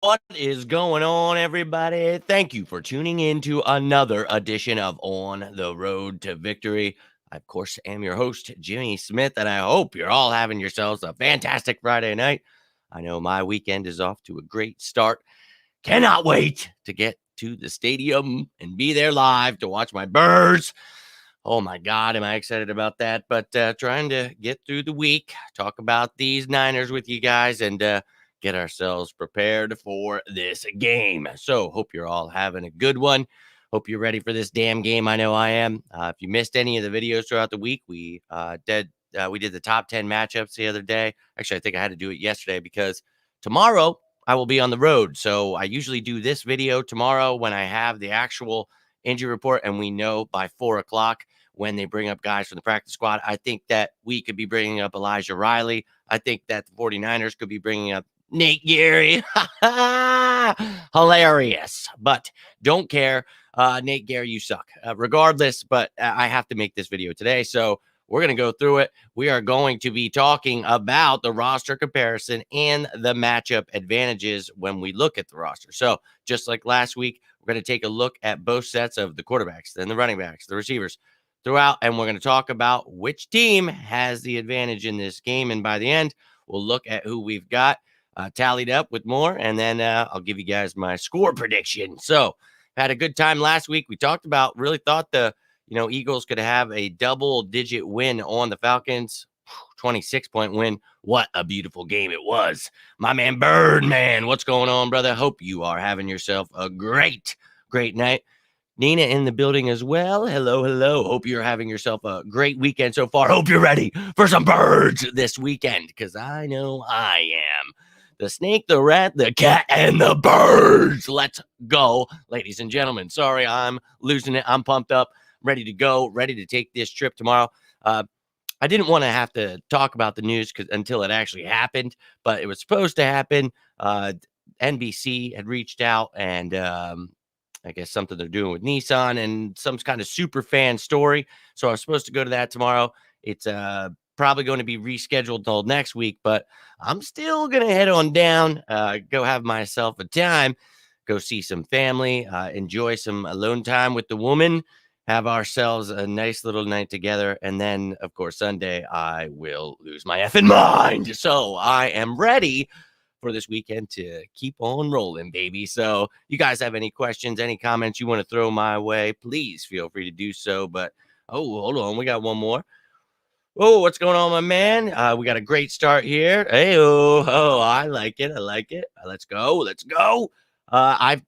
What is going on, everybody? Thank you for tuning in to another edition of On the Road to Victory. I, of course, am your host, Jimmy Smith, and I hope you're all having yourselves a fantastic Friday night. I know my weekend is off to a great start. Cannot wait to get to the stadium and be there live to watch my Birds. Oh my God, am I excited about that? But trying to get through the week, talk about these Niners with you guys, and get ourselves prepared for this game. So, hope you're all having a good one. Hope you're ready for this damn game. I know I am. If you missed any of the videos throughout the week, we did the top 10 matchups the other day. Actually, I think I had to do it yesterday because tomorrow I will be on the road. So I usually do this video tomorrow when I have the actual injury report and we know by 4 o'clock when they bring up guys from the practice squad. I think that we could be bringing up Elijah Riley. I think that the 49ers could be bringing up Nate Gary. Hilarious. But don't care. Nate Gary, you suck. Regardless, but I have to make this video today. So we're going to go through it. We are going to be talking about the roster comparison and the matchup advantages when we look at the roster. So just like last week, we're going to take a look at both sets of the quarterbacks, then the running backs, the receivers throughout, and we're going to talk about which team has the advantage in this game. And by the end, we'll look at who we've got tallied up with more, and then I'll give you guys my score prediction. So had a good time last week. We talked about, really thought the Eagles could have a double-digit win on the Falcons. 26-point win. What a beautiful game it was. My man Birdman, what's going on, brother? Hope you are having yourself a great night. Nina in the building as well. Hello, hello. Hope you're having yourself a great weekend so far. Hope you're ready for some birds this weekend, because I know I am. The snake, the rat, the cat, and the birds. Let's go, ladies and gentlemen. Sorry, I'm losing it. I'm pumped up, ready to go, ready to take this trip tomorrow. I didn't want to have to talk about the news until it actually happened, but it was supposed to happen. NBC had reached out, and I guess something they're doing with Nissan and some kind of super fan story. So I was supposed to go to that tomorrow. It's probably going to be rescheduled till next week, but I'm still going to head on down, go have myself a time, go see some family, enjoy some alone time with the woman, have ourselves a nice little night together. And then, of course, Sunday, I will lose my effing mind. So I am ready for this weekend to keep on rolling, baby. So you guys have any questions, any comments you want to throw my way, please feel free to do so. But, hold on. We got one more. Oh, what's going on, my man? We got a great start here. Hey, I like it. I like it. Let's go. Let's go. I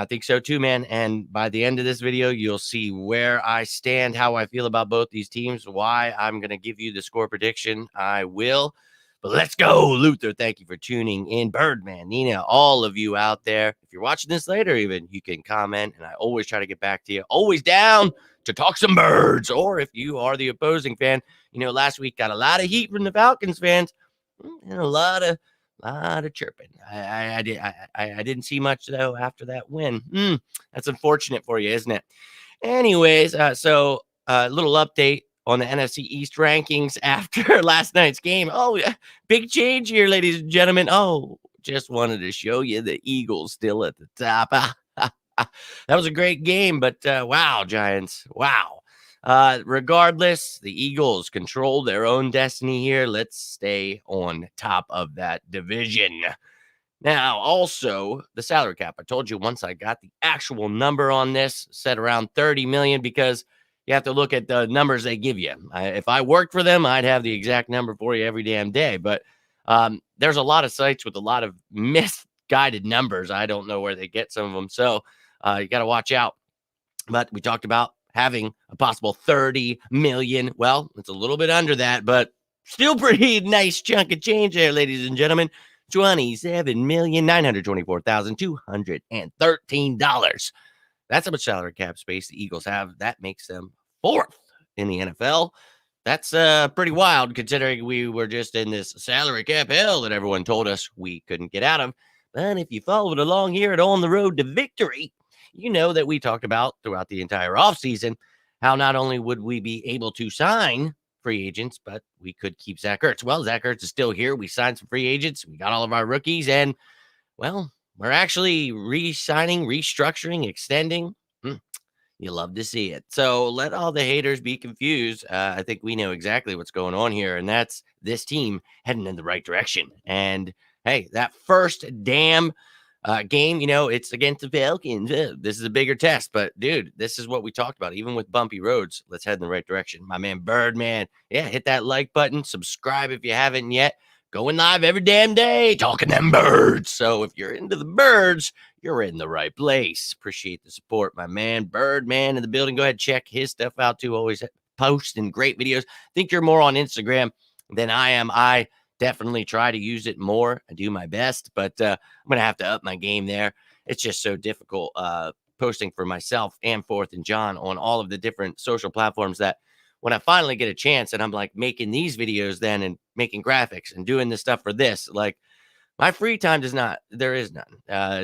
think so too, man. And by the end of this video, you'll see where I stand, how I feel about both these teams, why I'm going to give you the score prediction. I will. But let's go, Luther. Thank you for tuning in. Birdman, Nina, all of you out there. If you're watching this later, even, you can comment, and I always try to get back to you. Always down to talk some birds. Or if you are the opposing fan, last week got a lot of heat from the Falcons fans and a lot of chirping. I didn't see much though after that win. That's unfortunate for you, isn't it? Anyways, so a little update on the NFC East rankings after last night's game. Oh, yeah, big change here, ladies and gentlemen. Oh, just wanted to show you the Eagles still at the top. That was a great game, but wow, Giants, wow. Regardless, the Eagles control their own destiny here. Let's stay on top of that division. Now, also, the salary cap. I told you once I got the actual number on this, set around 30 million, because you have to look at the numbers they give you. If I worked for them, I'd have the exact number for you every damn day. But there's a lot of sites with a lot of misguided numbers. I don't know where they get some of them. So you got to watch out. But we talked about having a possible 30 million. Well, it's a little bit under that, but still pretty nice chunk of change there, ladies and gentlemen. $27,924,213. That's how much salary cap space the Eagles have. That makes them fourth in the NFL. That's pretty wild, considering we were just in this salary cap hell that everyone told us we couldn't get out of. But if you followed along here at On the Road to Victory, you know that we talked about throughout the entire offseason how not only would we be able to sign free agents, but we could keep Zach Ertz. Well, Zach Ertz is still here. We signed some free agents. We got all of our rookies, and, well, We're actually re-signing, restructuring, extending. Hmm, you love to see it. So let all the haters be confused. I think we know exactly what's going on here, and that's this team heading in the right direction. And hey, that first damn game, it's against the Falcons. This is a bigger test, but dude, this is what we talked about. Even with bumpy roads, let's head in the right direction. My man Birdman, yeah, hit that like button, subscribe if you haven't yet. Going live every damn day, talking them birds. So if you're into the birds, you're in the right place. Appreciate the support, my man Birdman in the building. Go ahead, check his stuff out too. Always posting great videos. Think you're more on Instagram than I am. I definitely try to use it more. I do my best, but I'm going to have to up my game there. It's just so difficult posting for myself and Fourth and John on all of the different social platforms that when I finally get a chance and I'm like making these videos then and making graphics and doing this stuff for this, like my free time there is none.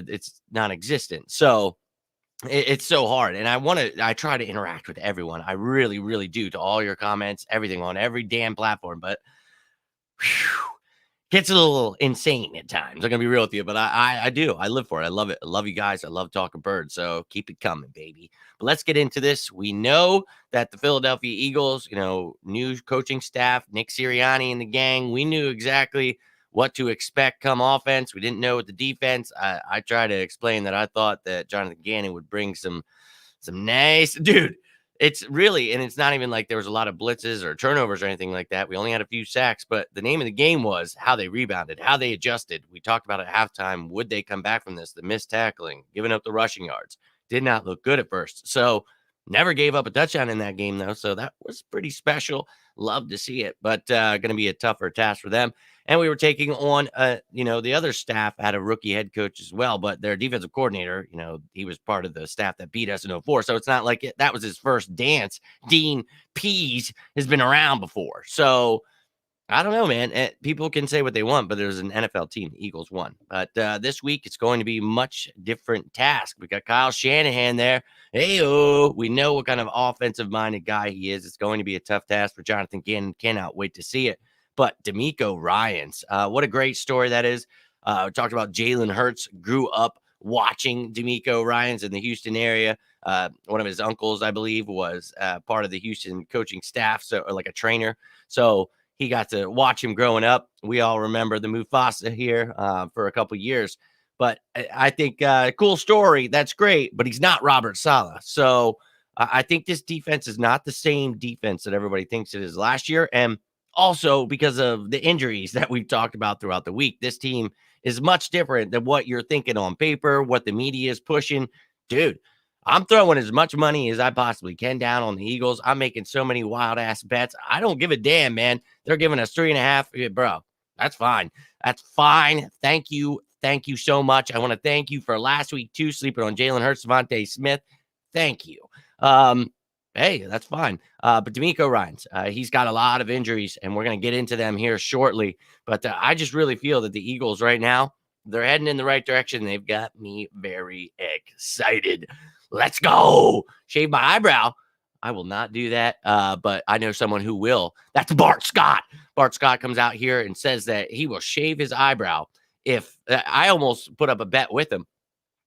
It's non-existent. So it's so hard. And I try to interact with everyone. I really, really do, to all your comments, everything on every damn platform. But whew, gets a little insane at times. I'm gonna be real with you, but I do. I live for it. I love it. I love you guys. I love talking birds. So keep it coming, baby. But let's get into this. We know that the Philadelphia Eagles, new coaching staff, Nick Sirianni and the gang, we knew exactly what to expect come offense. We didn't know with the defense. I try to explain that I thought that Jonathan Gannon would bring some nice dude. It's really, and it's not even like there was a lot of blitzes or turnovers or anything like that. We only had a few sacks, but the name of the game was how they rebounded, how they adjusted. We talked about at halftime. Would they come back from this? The missed tackling, giving up the rushing yards, did not look good at first. So never gave up a touchdown in that game, though. So that was pretty special. Love to see it, but going to be a tougher task for them. And we were taking on, the other staff had a rookie head coach as well, but their defensive coordinator, he was part of the staff that beat us in 04. So it's not like that was his first dance. Dean Pease has been around before. So I don't know, man. People can say what they want, but there's an NFL team. The Eagles won. But this week, it's going to be a much different task. We got Kyle Shanahan there. Hey-oh. We know what kind of offensive-minded guy he is. It's going to be a tough task for Jonathan Gannon. Cannot wait to see it. But D'Amico Ryans, what a great story that is. We talked about Jalen Hurts, grew up watching D'Amico Ryans in the Houston area. One of his uncles, I believe, was part of the Houston coaching staff, or like a trainer. So he got to watch him growing up. We all remember the Mufasa here for a couple years. But I think cool story. That's great. But he's not Robert Saleh. So I think this defense is not the same defense that everybody thinks it is last year. And also because of the injuries that we've talked about throughout the week, this team is much different than what you're thinking on paper, what the media is pushing. Dude, I'm throwing as much money as I possibly can down on the Eagles. I'm making so many wild ass bets. I don't give a damn, man. They're giving us 3.5. Bro, that's fine. That's fine. Thank you. Thank you so much. I want to thank you for last week too, sleeping on Jalen Hurts, Devontae Smith. Thank you. Hey, that's fine. But D'Amico Ryans, he's got a lot of injuries, and we're going to get into them here shortly. But I just really feel that the Eagles right now, they're heading in the right direction. They've got me very excited. Let's go. Shave my eyebrow. I will not do that, but I know someone who will. That's Bart Scott. Bart Scott comes out here and says that he will shave his eyebrow if I almost put up a bet with him.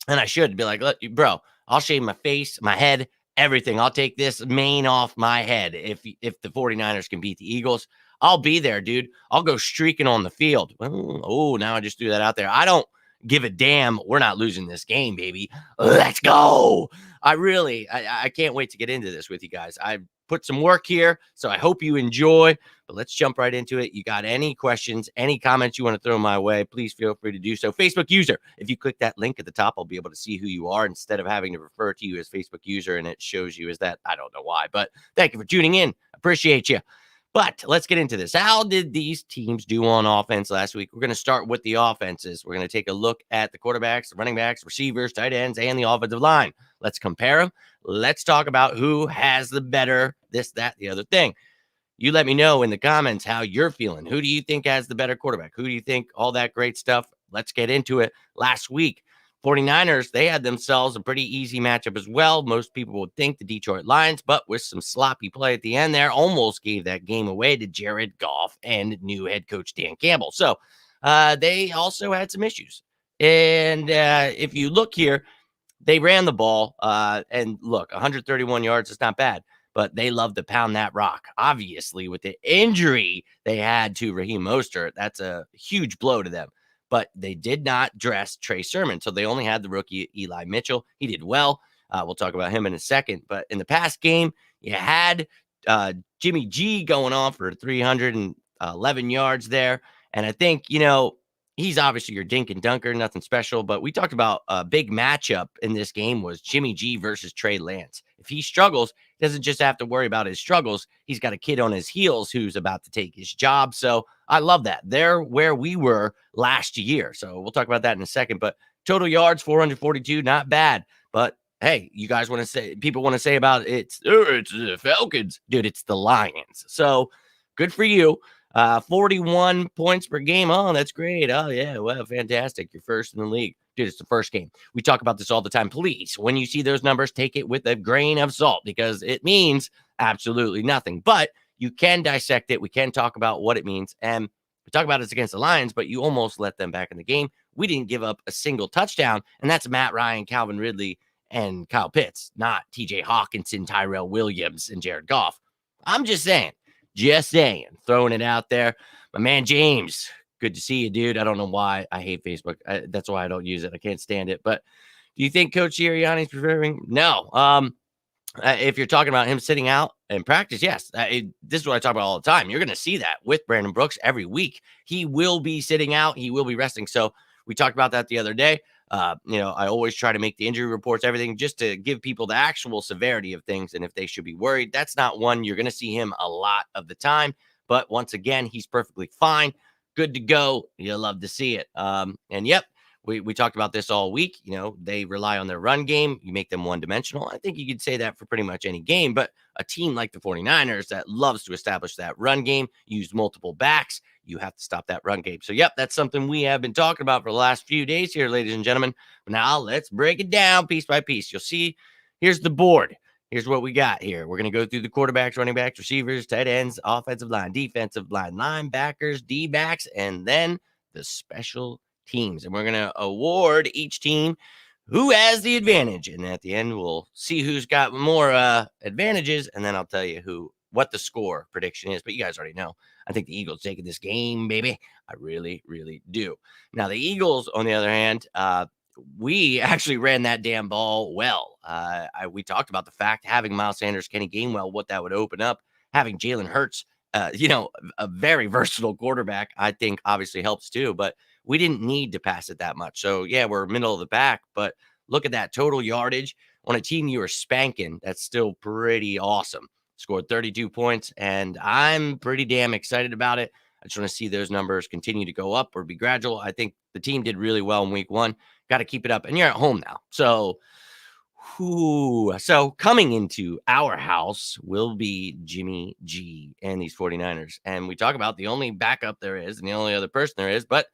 And I should be like, look, bro, I'll shave my face, my head, everything. I'll take this mane off my head if the 49ers can beat the Eagles. I'll be there, dude. I'll go streaking on the field. Oh, now I just threw that out there. I don't give a damn. We're not losing this game, baby. Let's go. I can't wait to get into this with you guys. I put some work here, so I hope you enjoy. But let's jump right into it. You got any questions, any comments you want to throw my way, please feel free to do so. Facebook user, if you click that link at the top, I'll be able to see who you are instead of having to refer to you as Facebook user, and it shows you as that. I don't know why, but thank you for tuning in. Appreciate you. But let's get into this. How did these teams do on offense last week? We're going to start with the offenses. We're going to take a look at the quarterbacks, the running backs, receivers, tight ends, and the offensive line. Let's compare them. Let's talk about who has the better this, that, the other thing. You let me know in the comments how you're feeling. Who do you think has the better quarterback? Who do you think all that great stuff? Let's get into it. Last week, 49ers, they had themselves a pretty easy matchup as well. Most people would think the Detroit Lions, but with some sloppy play at the end there, almost gave that game away to Jared Goff and new head coach Dan Campbell. So they also had some issues. And if you look here, they ran the ball, and look, 131 yards is not bad, but they love to pound that rock. Obviously, with the injury they had to Raheem Mostert, that's a huge blow to them. But they did not dress Trey Sermon, so they only had the rookie Eli Mitchell. He did well. We'll talk about him in a second. But in the past game, you had Jimmy G going on for 311 yards there. And I think, he's obviously your dink and dunker, nothing special. But we talked about a big matchup in this game was Jimmy G versus Trey Lance. If he struggles, he doesn't just have to worry about his struggles. He's got a kid on his heels who's about to take his job. So I love that. They're where we were last year. So we'll talk about that in a second. But total yards, 442, not bad. But hey, you guys want to say, people want to say about it's the Falcons. Dude, it's the Lions. So good for you. 41 points per game. Oh, that's great. Oh, yeah. Well, fantastic. You're first in the league. Dude, it's the first game. We talk about this all the time. Please, when you see those numbers, take it with a grain of salt because it means absolutely nothing. But you can dissect it. We can talk about what it means. And we talk about it against the Lions, but you almost let them back in the game. We didn't give up a single touchdown, and that's Matt Ryan, Calvin Ridley, and Kyle Pitts, not TJ Hawkinson, Tyrell Williams, and Jared Goff. I'm just saying, throwing it out there. My man James, good to see you, dude. I don't know why I hate Facebook. That's why I don't use it. I can't stand it. But do you think Coach Sirianni's preparing? No. If you're talking about him sitting out in practice, yes. This is what I talk about all the time. You're going to see that with Brandon Brooks every week. He will be sitting out. He will be resting. So we talked about that the other day. I always try to make the injury reports, everything, just to give people the actual severity of things and if they should be worried. That's not one you're going to see him a lot of the time. But once again, he's perfectly fine. Good to go. You'll love to see it. And yep, we talked about this all week. They rely on their run game. You make them one-dimensional. I think you could say that for pretty much any game. But a team like the 49ers that loves to establish that run game, use multiple backs, you have to stop that run game. So, yep, that's something we have been talking about for the last few days here, ladies and gentlemen. But now let's break it down piece by piece. You'll see, here's the board. Here's what we got here. We're going to go through the quarterbacks, running backs, receivers, tight ends, offensive line, defensive line, linebackers, D-backs, and then the special teams. And we're going to award each team who has the advantage. And at the end, we'll see who's got more advantages. And then I'll tell you what the score prediction is. But you guys already know. I think the Eagles taking this game, baby. I really, really do. Now, the Eagles, on the other hand, we actually ran that damn ball well. We talked about the fact having Miles Sanders, Kenny Gainwell, what that would open up. Having Jalen Hurts, a very versatile quarterback, I think obviously helps too. But we didn't need to pass it that much. So, yeah, we're middle of the pack. But look at that total yardage on a team you were spanking. That's still pretty awesome. Scored 32 points, and I'm pretty damn excited about it. I just want to see those numbers continue to go up or be gradual. I think the team did really well in week one. Got to keep it up. And you're at home now. So coming into our house will be Jimmy G and these 49ers. And we talk about the only backup there is and the only other person there is, but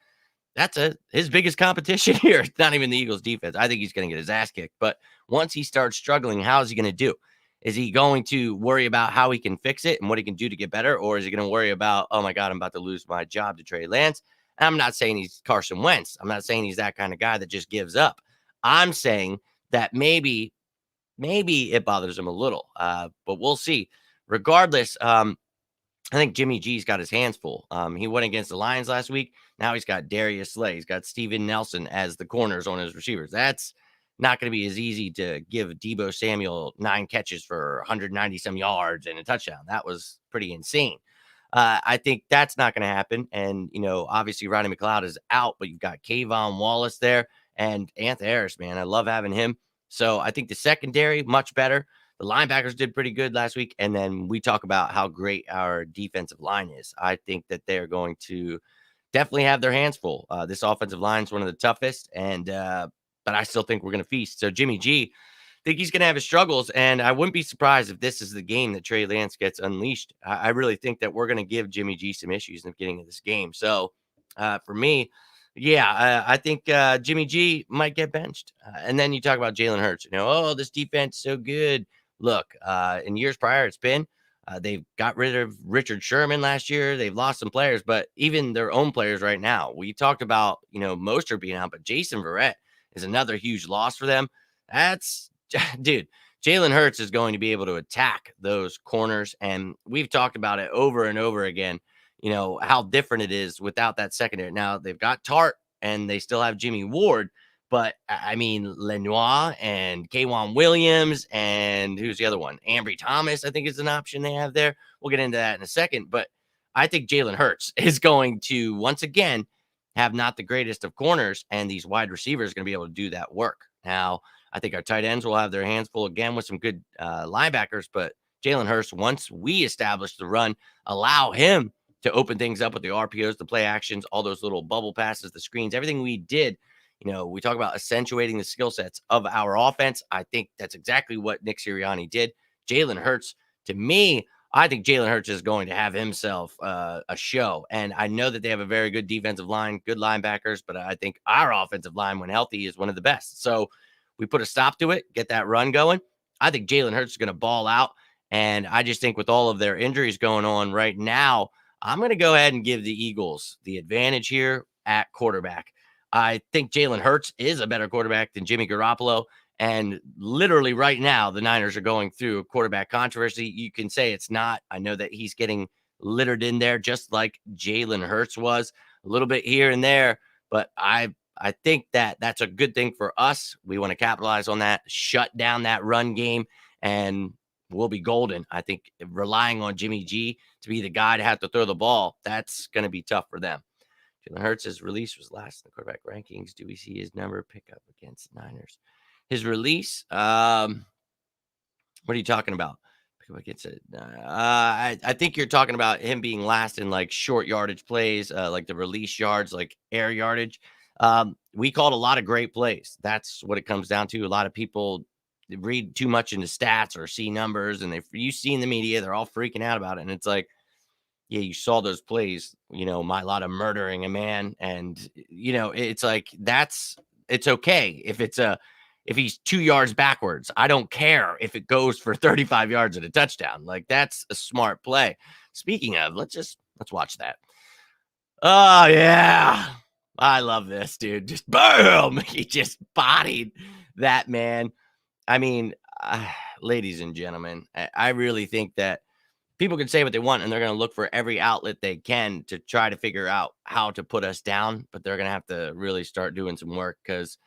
that's his biggest competition here. It's not even the Eagles defense. I think he's going to get his ass kicked. But once he starts struggling, how is he going to do? Is he going to worry about how he can fix it and what he can do to get better? Or is he going to worry about, oh my God, I'm about to lose my job to Trey Lance? And I'm not saying he's Carson Wentz. I'm not saying he's that kind of guy that just gives up. I'm saying that maybe it bothers him a little, but we'll see. Regardless, I think Jimmy G's got his hands full. He went against the Lions last week. Now he's got Darius Slay. He's got Steven Nelson as the corners on his receivers. That's not going to be as easy to give Deebo Samuel 9 catches for 190 some yards and a touchdown. That was pretty insane. I think that's not going to happen. And, obviously Rodney McLeod is out, but you've got Kayvon Wallace there and Anthony Harris, man. I love having him. So I think the secondary, much better. The linebackers did pretty good last week. And then we talk about how great our defensive line is. I think that they're going to definitely have their hands full. This offensive line is one of the toughest. And, but I still think we're going to feast. So Jimmy G, I think he's going to have his struggles. And I wouldn't be surprised if this is the game that Trey Lance gets unleashed. I really think that we're going to give Jimmy G some issues in the beginning of this game. So for me, I think Jimmy G might get benched. And then you talk about Jalen Hurts. This defense is so good. Look, in years prior, it's been They've got rid of Richard Sherman last year. They've lost some players, but even their own players right now. We talked about, Mostert being out, but Jason Verrett is another huge loss for them. That's, dude, Jalen Hurts is going to be able to attack those corners. And we've talked about it over and over again, how different it is without that secondary. Now, they've got Tart and they still have Jimmy Ward. But I mean, Lenoir and Kaijuan Williams and who's the other one? Ambry Thomas, I think, is an option they have there. We'll get into that in a second. But I think Jalen Hurts is going to, once again, have not the greatest of corners, and these wide receivers are going to be able to do that work. Now, I think our tight ends will have their hands full again with some good linebackers, but Jalen Hurts, once we establish the run, allow him to open things up with the RPOs, the play actions, all those little bubble passes, the screens, everything we did. We talk about accentuating the skill sets of our offense. I think that's exactly what Nick Sirianni did. Jalen Hurts, to me, I think Jalen Hurts is going to have himself a show. And I know that they have a very good defensive line, good linebackers, but I think our offensive line, when healthy, is one of the best. So we put a stop to it, get that run going. I think Jalen Hurts is going to ball out. And I just think with all of their injuries going on right now, I'm going to go ahead and give the Eagles the advantage here at quarterback. I think Jalen Hurts is a better quarterback than Jimmy Garoppolo. And literally right now, the Niners are going through a quarterback controversy. You can say it's not. I know that he's getting littered in there just like Jalen Hurts was, a little bit here and there. But I think that that's a good thing for us. We want to capitalize on that, shut down that run game, and we'll be golden. I think relying on Jimmy G to be the guy to have to throw the ball, that's going to be tough for them. Jalen Hurts' release was last in the quarterback rankings. Do we see his number pick up against the Niners? His release, what are you talking about? Pick up against it. I think you're talking about him being last in like short yardage plays, like the release yards, like air yardage. We called a lot of great plays. That's what it comes down to. A lot of people read too much into stats or see numbers, and if you see in the media, they're all freaking out about it. And it's like, yeah, you saw those plays, my lot of murdering a man. And, it's like, it's okay if he's 2 yards backwards. I don't care if it goes for 35 yards at a touchdown. Like, that's a smart play. Speaking of, let's watch that. Oh, yeah. I love this, dude. Just boom. He just bodied that man. I mean, ladies and gentlemen, I really think that people can say what they want, and they're going to look for every outlet they can to try to figure out how to put us down. But they're going to have to really start doing some work because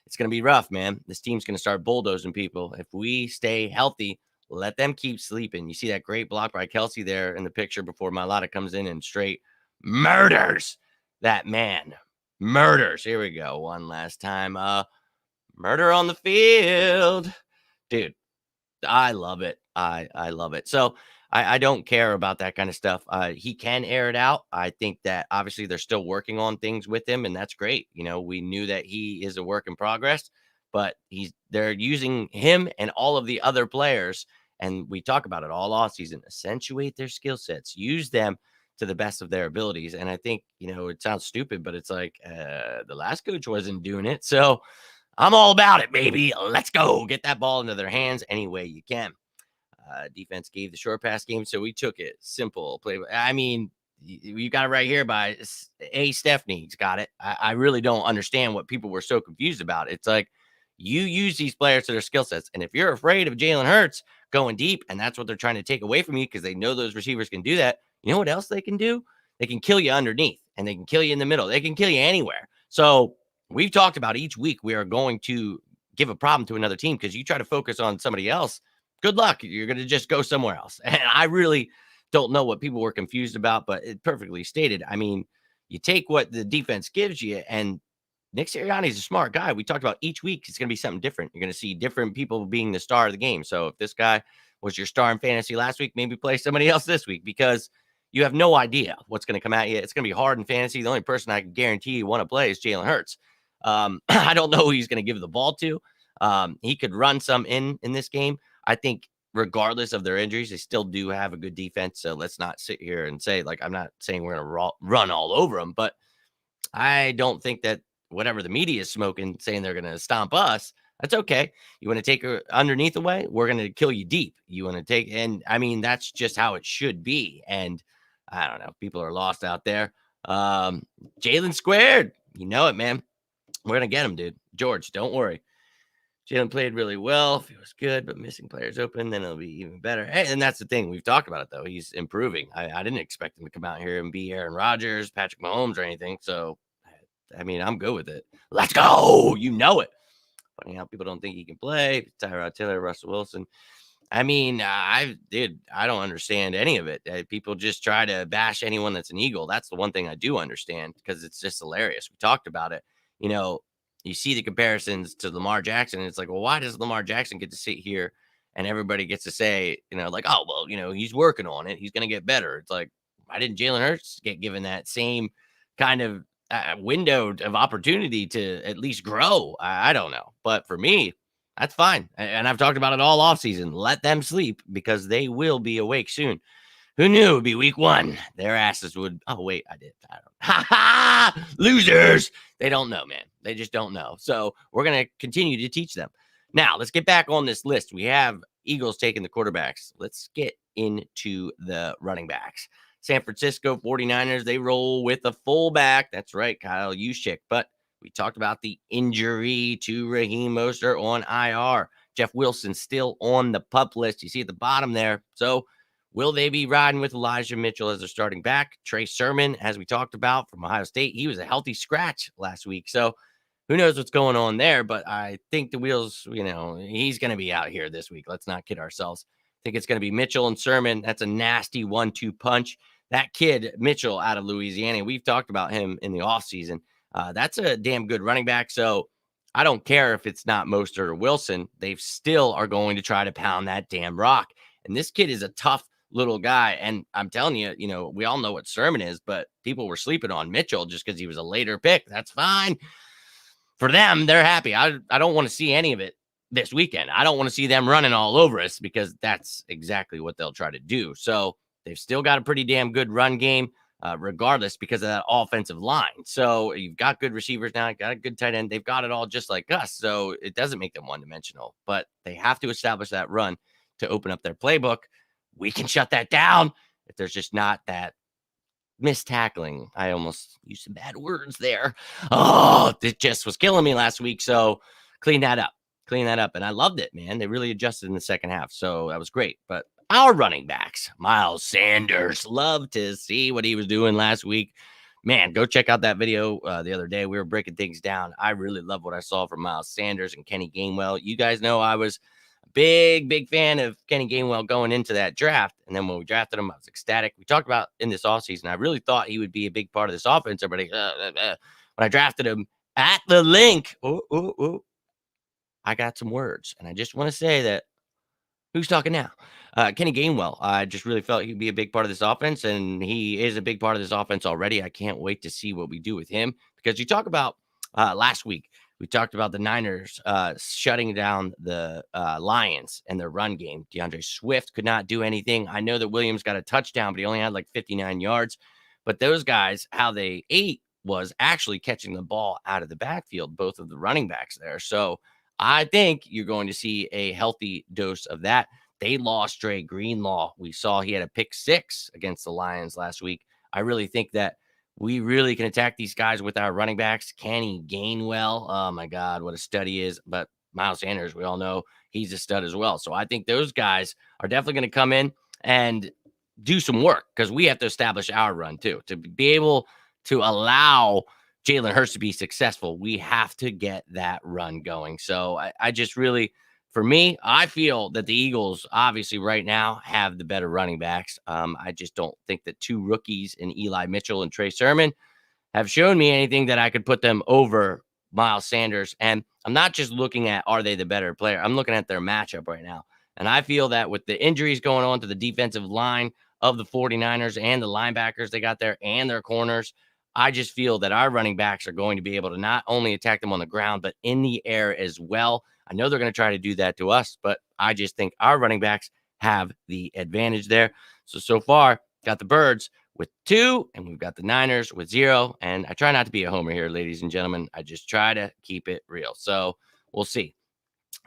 it's going to be rough, man. This team's going to start bulldozing people. If we stay healthy, let them keep sleeping. You see that great block by Kelsey there in the picture before Mailata comes in and straight murders that man. Murders. Here we go. One last time. Murder on the field. Dude, I love it. I love it. So I don't care about that kind of stuff. He can air it out. I think that obviously they're still working on things with him, and that's great. We knew that he is a work in progress, but they're using him and all of the other players, and we talk about it all offseason, accentuate their skill sets, use them to the best of their abilities. And I think, it sounds stupid, but it's like the last coach wasn't doing it. So I'm all about it, baby. Let's go. Get that ball into their hands any way you can. Defense gave the short pass game, so we took it. Simple play. I mean, you got it right here by Stephanie's got it. I really don't understand what people were so confused about. It's like you use these players to their skill sets, and if you're afraid of Jalen Hurts going deep, and that's what they're trying to take away from you because they know those receivers can do that, you know what else they can do? They can kill you underneath, and they can kill you in the middle. They can kill you anywhere. So we've talked about each week we are going to give a problem to another team because you try to focus on somebody else. Good luck. You're going to just go somewhere else. And I really don't know what people were confused about, but it perfectly stated. I mean, you take what the defense gives you, and Nick Sirianni is a smart guy. We talked about each week, it's going to be something different. You're going to see different people being the star of the game. So if this guy was your star in fantasy last week, maybe play somebody else this week because you have no idea what's going to come at you. It's going to be hard in fantasy. The only person I can guarantee you want to play is Jalen Hurts. I don't know who he's going to give the ball to. He could run some in this game. I think regardless of their injuries, they still do have a good defense. So let's not sit here and say, like, I'm not saying we're going to run all over them, but I don't think that whatever the media is smoking, saying they're going to stomp us, That's okay. You want to take her underneath away? We're going to kill you deep. You want to take, and I mean, that's just how it should be. And I don't know. People are lost out there. Jalen squared. You know it, man. We're going to get him, dude. George, don't worry. Jalen played really well. If he was good, but missing players open, then it'll be even better. Hey, and that's the thing. We've talked about it, though. He's improving. I didn't expect him to come out here and be Aaron Rodgers, Patrick Mahomes, or anything. So, I mean, I'm good with it. Let's go. You know it. Funny how people don't think he can play. Tyrod Taylor, Russell Wilson. I mean, I don't understand any of it. People just try to bash anyone that's an Eagle. That's the one thing I do understand because it's just hilarious. We talked about it. You know, you see the comparisons to Lamar Jackson, and it's like, well, why does Lamar Jackson get to sit here and everybody gets to say, you know, like, oh, well, you know, he's working on it. He's going to get better. It's like, why didn't Jalen Hurts get given that same kind of window of opportunity to at least grow? I don't know. But for me, that's fine. And I've talked about it all offseason. Let them sleep because they will be awake soon. Who knew it would be week 1? Their asses would. Oh, wait, I did. I don't. Ha ha! Losers. They don't know, man. They just don't know. So we're going to continue to teach them. Now, let's get back on this list. We have Eagles taking the quarterbacks. Let's get into the running backs. San Francisco 49ers, they roll with a fullback. That's right, Kyle Juszczyk. But we talked about the injury to Raheem Mostert on IR. Jeff Wilson still on the PUP list. You see at the bottom there. So will they be riding with Elijah Mitchell as their starting back? Trey Sermon, as we talked about from Ohio State, he was a healthy scratch last week. So who knows what's going on there? But I think the wheels, you know, he's going to be out here this week. Let's not kid ourselves. I think it's going to be Mitchell and Sermon. That's a nasty 1-2 punch. That kid, Mitchell, out of Louisiana, we've talked about him in the offseason. That's a damn good running back. So I don't care if it's not Mostert or Wilson. They still are going to try to pound that damn rock. And this kid is a tough little guy. And I'm telling you, you know, we all know what Sermon is, but people were sleeping on Mitchell just because he was a later pick. That's fine. For them, they're happy. I don't want to see any of it this weekend. I don't want to see them running all over us because that's exactly what they'll try to do. So they've still got a pretty damn good run game, regardless, because of that offensive line. So you've got good receivers now, got a good tight end. They've got it all just like us. So it doesn't make them one-dimensional, but they have to establish that run to open up their playbook. We can shut that down if there's just not that missed tackling. I almost used some bad words there. Oh, it just was killing me last week. So clean that up. And I loved it, man. They really adjusted in the second half. So that was great. But our running backs, Miles Sanders, love to see what he was doing last week. Man, go check out that video the other day. We were breaking things down. I really love what I saw from Miles Sanders and Kenny Gainwell. You guys know I was a big fan of Kenny Gainwell going into that draft. And then when we drafted him, I was ecstatic. We talked about in this offseason, I really thought he would be a big part of this offense. Everybody, when I drafted him at the link, I got some words. And I just want to say that, who's talking now? Kenny Gainwell. I just really felt he'd be a big part of this offense, and he is a big part of this offense already. I can't wait to see what we do with him because you talk about last week, we talked about the Niners shutting down the Lions and their run game. DeAndre Swift could not do anything. I know that Williams got a touchdown, but he only had like 59 yards. But those guys, how they ate was actually catching the ball out of the backfield, both of the running backs there. So I think you're going to see a healthy dose of that. They lost Dre Greenlaw. We saw he had a pick 6 against the Lions last week. I really think that we really can attack these guys with our running backs. Kenny Gainwell, oh my God, what a stud he is. But Miles Sanders, we all know he's a stud as well. So I think those guys are definitely going to come in and do some work because we have to establish our run too. To be able to allow Jalen Hurts to be successful, we have to get that run going. So I just really, for me, I feel that the Eagles obviously right now have the better running backs. I just don't think that 2 rookies in Eli Mitchell and Trey Sermon have shown me anything that I could put them over Miles Sanders. And I'm not just looking at, are they the better player? I'm looking at their matchup right now. And I feel that with the injuries going on to the defensive line of the 49ers and the linebackers they got there and their corners, I just feel that our running backs are going to be able to not only attack them on the ground, but in the air as well. I know they're going to try to do that to us, but I just think our running backs have the advantage there. So far, got the Birds with 2, and we've got the Niners with 0. And I try not to be a homer here, ladies and gentlemen. I just try to keep it real. So we'll see.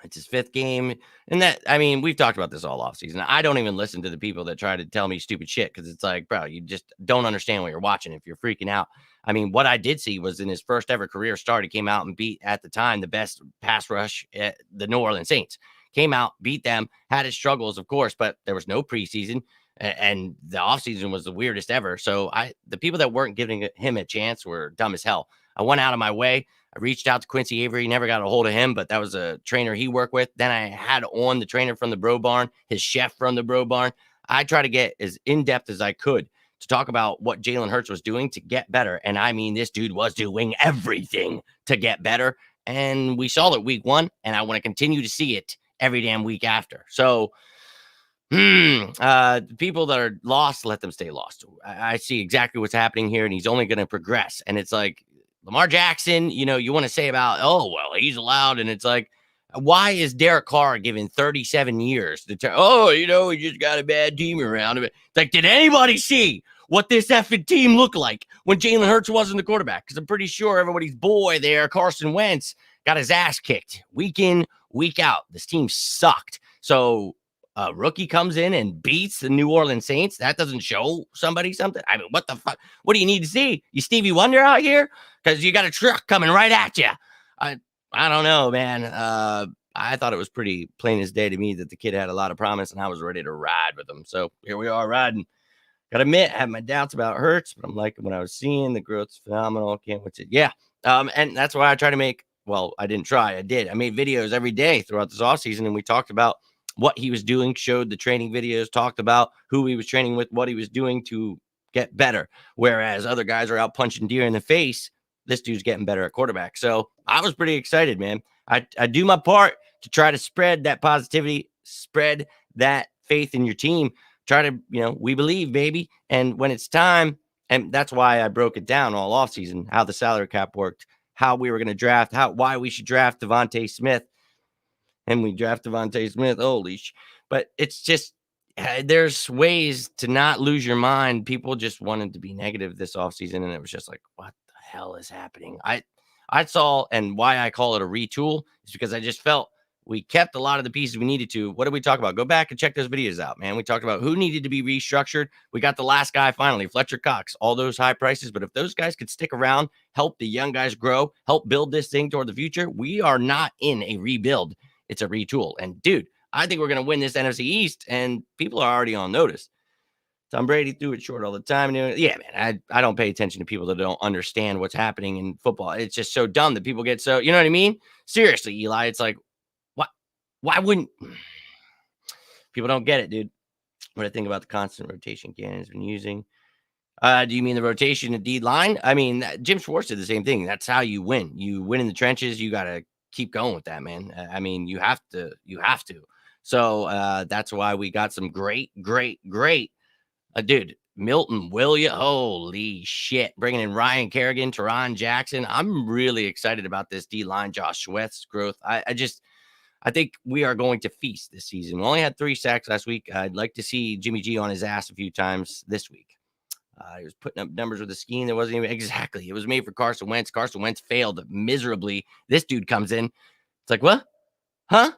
It's his 5th game. And that, I mean, we've talked about this all offseason. I don't even listen to the people that try to tell me stupid shit because it's like, bro, you just don't understand what you're watching if you're freaking out. I mean, what I did see was in his first ever career start, he came out and beat, at the time, the best pass rush at the New Orleans Saints. Came out, beat them, had his struggles, of course, but there was no preseason. And the offseason was the weirdest ever. So the people that weren't giving him a chance were dumb as hell. I went out of my way. I reached out to Quincy Avery, never got a hold of him, but that was a trainer he worked with. Then I had on the trainer from the Bro Barn, his chef from the Bro Barn. I tried to get as in-depth as I could to talk about what Jalen Hurts was doing to get better. And I mean, this dude was doing everything to get better. And we saw it week 1, and I want to continue to see it every damn week after. So, people that are lost, let them stay lost. I see exactly what's happening here, and he's only going to progress. And it's like, Lamar Jackson, you want to say about, oh, well, he's allowed. And it's like, why is Derek Carr given 37 years to he just got a bad team around him? It's like, did anybody see what this effing team looked like when Jalen Hurts wasn't the quarterback? Because I'm pretty sure everybody's boy there, Carson Wentz, got his ass kicked week in, week out. This team sucked. So a rookie comes in and beats the New Orleans Saints. That doesn't show somebody something. I mean, what the fuck? What do you need to see? You Stevie Wonder out here? Because you got a truck coming right at you. I don't know, man. I thought it was pretty plain as day to me that the kid had a lot of promise, and I was ready to ride with him. So here we are riding. Got to admit, I had my doubts about Hurts, but I'm liking what I was seeing. The growth's phenomenal. Can't wait to, yeah. And that's why I try to make, well, I didn't try. I did. I made videos every day throughout this offseason, and we talked about what he was doing, showed the training videos, talked about who he was training with, what he was doing to get better. Whereas other guys are out punching deer in the face, this dude's getting better at quarterback. So I was pretty excited, man. I do my part to try to spread that positivity, spread that faith in your team. Try to, we believe, baby. And when it's time, and that's why I broke it down all offseason, how the salary cap worked, how we were going to draft, why we should draft Devontae Smith. And we draft Devontae Smith. Holy sh! But it's just, there's ways to not lose your mind. People just wanted to be negative this offseason, and it was just like, what the hell is happening? I saw, and why I call it a retool is because I just felt we kept a lot of the pieces we needed to. What did we talk about? Go back and check those videos out, man. We talked about who needed to be restructured. We got the last guy finally, Fletcher Cox, all those high prices. But if those guys could stick around, help the young guys grow, help build this thing toward the future, we are not in a rebuild. It's a retool. And dude, I think we're going to win this NFC East, and people are already on notice. Tom Brady threw it short all the time. Yeah, man, I don't pay attention to people that don't understand what's happening in football. It's just so dumb that people get so, you know what I mean? Seriously, Eli, it's like, why wouldn't people don't get it, dude? What I think about the constant rotation Gannon's been using. Do you mean the rotation at D line? I mean, Jim Schwartz did the same thing. That's how you win. You win in the trenches. You got to keep going with that, man. I mean, you have to. So that's why we got some great, dude. Milton Williams. Holy shit. Bringing in Ryan Kerrigan, Teron Jackson. I'm really excited about this D line, Josh Sweat's growth. I think we are going to feast this season. We only had 3 sacks last week. I'd like to see Jimmy G on his ass a few times this week. He was putting up numbers with a scheme that wasn't even exactly. It was made for Carson Wentz. Carson Wentz failed miserably. This dude comes in. It's like, what? Huh?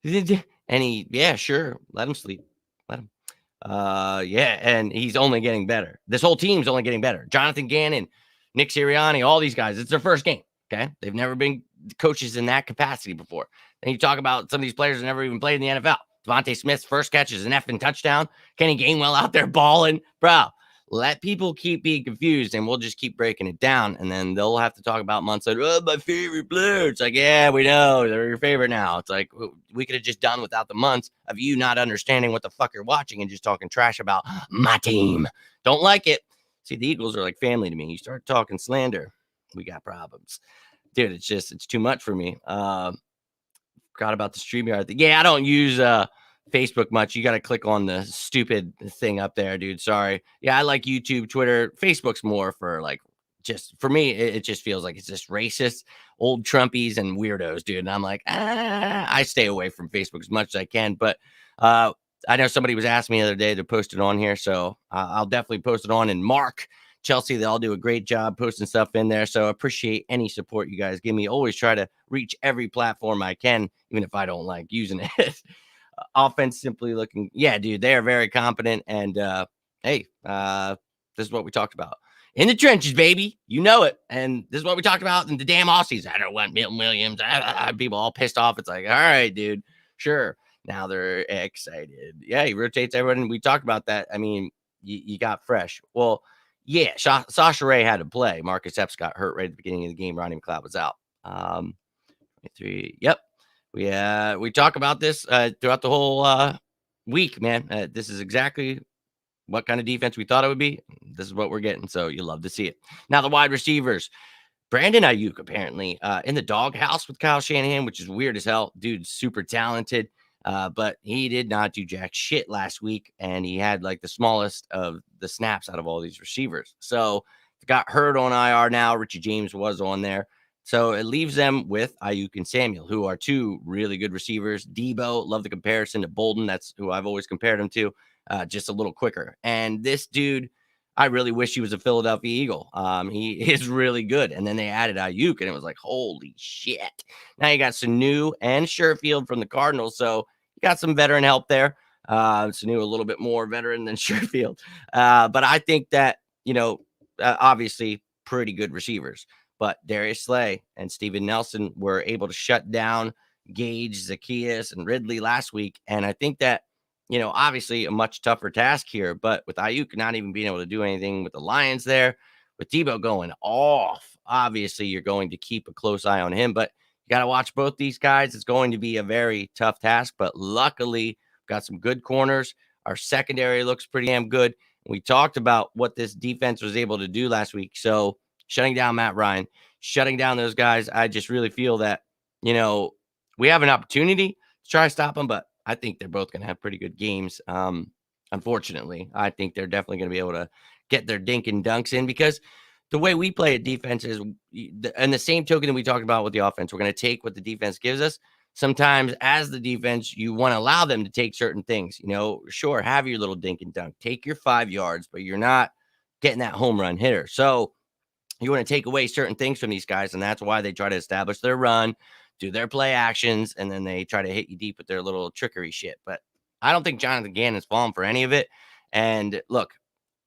And yeah, sure. Let him sleep. Let him. Yeah, and he's only getting better. This whole team's only getting better. Jonathan Gannon, Nick Sirianni, all these guys. It's their first game. Okay, they've never been coaches in that capacity before. Then you talk about some of these players that never even played in the NFL. Devontae Smith's first catch is an effing touchdown. Kenny Gainwell out there balling. Bro, let people keep being confused, and we'll just keep breaking it down. And then they'll have to talk about months later, oh, my favorite player. It's like, yeah, we know. They're your favorite now. It's like, we could have just done without the months of you not understanding what the fuck you're watching and just talking trash about my team. Don't like it. See, the Eagles are like family to me. You start talking slander, we got problems. Dude, it's too much for me. Forgot about the StreamYard thing. Yeah, I don't use Facebook much. You got to click on the stupid thing up there, dude. Sorry. Yeah, I like YouTube, Twitter. Facebook's more for like, just for me, it just feels like it's just racist, old Trumpies and weirdos, dude. And I'm like, I stay away from Facebook as much as I can. But I know somebody was asking me the other day to post it on here, so I'll definitely post it on. And Mark Chelsea, they all do a great job posting stuff in there. So I appreciate any support you guys give me. Always try to reach every platform I can, even if I don't like using it. Offense simply looking, yeah, dude, they are very competent. And hey, this is what we talked about in the trenches, baby. You know it. And this is what we talked about in the damn offseason. I don't want Milton Williams. People all pissed off. It's like, all right, dude, sure. Now they're excited. Yeah, he rotates everyone. We talked about that. I mean, you got fresh. Well, yeah, Sasha Ray had to play. Marcus Epps got hurt right at the beginning of the game. Ronnie McLeod was out. 3. Yep. We talk about this throughout the whole week, man. This is exactly what kind of defense we thought it would be. This is what we're getting. So you love to see it. Now the wide receivers. Brandon Ayuk apparently in the doghouse with Kyle Shanahan, which is weird as hell. Dude's super talented. But he did not do jack shit last week, and he had like the smallest of the snaps out of all these receivers. So got hurt on IR now. Richie James was on there. So it leaves them with Ayuk and Samuel, who are two really good receivers. Debo, love the comparison to Bolden. That's who I've always compared him to, just a little quicker. And this dude, I really wish he was a Philadelphia Eagle. He is really good. And then they added Ayuk, and it was like, holy shit. Now you got Sanu and Sherfield from the Cardinals. So you got some veteran help there. Sanu a little bit more veteran than Sherfield. But I think that, obviously pretty good receivers. But Darius Slay and Steven Nelson were able to shut down Gage, Zacchaeus, and Ridley last week. And I think that, obviously a much tougher task here. But with Ayuk not even being able to do anything with the Lions there, with Debo going off, obviously you're going to keep a close eye on him. But you got to watch both these guys. It's going to be a very tough task. But luckily, got some good corners. Our secondary looks pretty damn good. We talked about what this defense was able to do last week. So shutting down Matt Ryan, shutting down those guys, I just really feel that, we have an opportunity to try to stop them, but I think they're both going to have pretty good games. Unfortunately, I think they're definitely going to be able to get their dink and dunks in, because the way we play at defense is, and the same token that we talked about with the offense, we're going to take what the defense gives us. Sometimes as the defense, you want to allow them to take certain things, sure, have your little dink and dunk, take your 5 yards, but you're not getting that home run hitter. So you want to take away certain things from these guys, and that's why they try to establish their run, do their play actions, and then they try to hit you deep with their little trickery shit. But I don't think Jonathan Gannon's fallen for any of it. And look,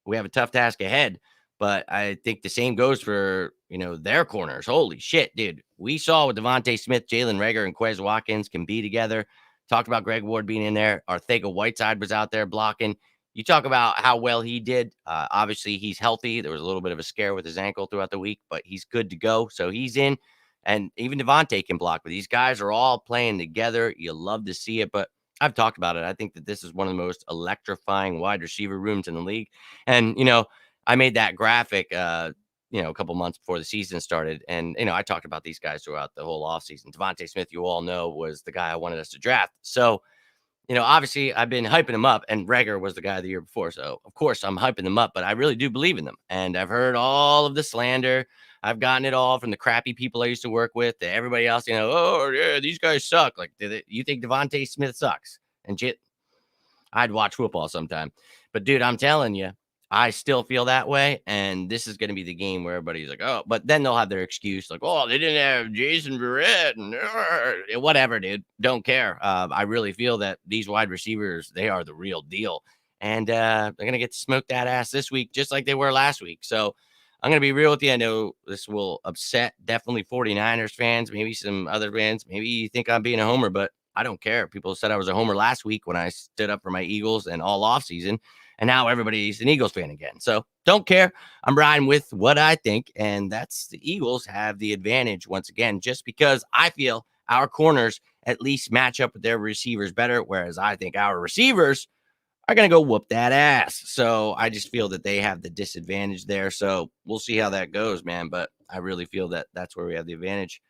we have a tough task ahead, but I think the same goes for, their corners. Holy shit, dude. We saw with Devontae Smith, Jalen Reagor, and Quez Watkins can be together. Talked about Greg Ward being in there. Arthega Whiteside was out there blocking. You talk about how well he did. Obviously, he's healthy. There was a little bit of a scare with his ankle throughout the week, but he's good to go. So he's in. And even Devontae can block. But these guys are all playing together. You love to see it. But I've talked about it. I think that this is one of the most electrifying wide receiver rooms in the league. And, I made that graphic, a couple months before the season started. And, I talked about these guys throughout the whole offseason. Devontae Smith, you all know, was the guy I wanted us to draft. So, obviously I've been hyping him up, and Reagor was the guy the year before. So, of course, I'm hyping them up, but I really do believe in them. And I've heard all of the slander. I've gotten it all from the crappy people I used to work with to everybody else, oh, yeah, these guys suck. Like, you think Devontae Smith sucks? And shit, I'd watch football sometime. But, dude, I'm telling you, I still feel that way, and this is going to be the game where everybody's like, oh, but then they'll have their excuse, like, oh, they didn't have Jason Verrett, and whatever, dude. Don't care. I really feel that these wide receivers, they are the real deal, and they're going to get to smoke that ass this week, just like they were last week. So I'm going to be real with you. I know this will upset definitely 49ers fans, maybe some other fans. Maybe you think I'm being a homer, but I don't care. People said I was a homer last week when I stood up for my Eagles and all offseason. And now everybody's an Eagles fan again. So don't care. I'm riding with what I think. And that's the Eagles have the advantage once again, just because I feel our corners at least match up with their receivers better. Whereas I think our receivers are going to go whoop that ass. So I just feel that they have the disadvantage there. So we'll see how that goes, man. But I really feel that that's where we have the advantage.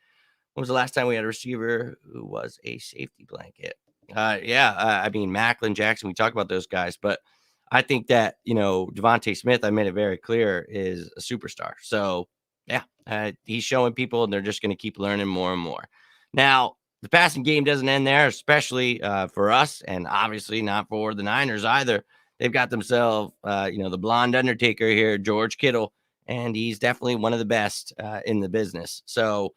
When was the last time we had a receiver who was a safety blanket? I mean, Macklin, Jackson, we talked about those guys, but I think that, Devontae Smith, I made it very clear, is a superstar. So, yeah, he's showing people, and they're just going to keep learning more and more. Now, the passing game doesn't end there, especially for us, and obviously not for the Niners either. They've got themselves, the blonde Undertaker here, George Kittle. and he's definitely one of the best in the business. So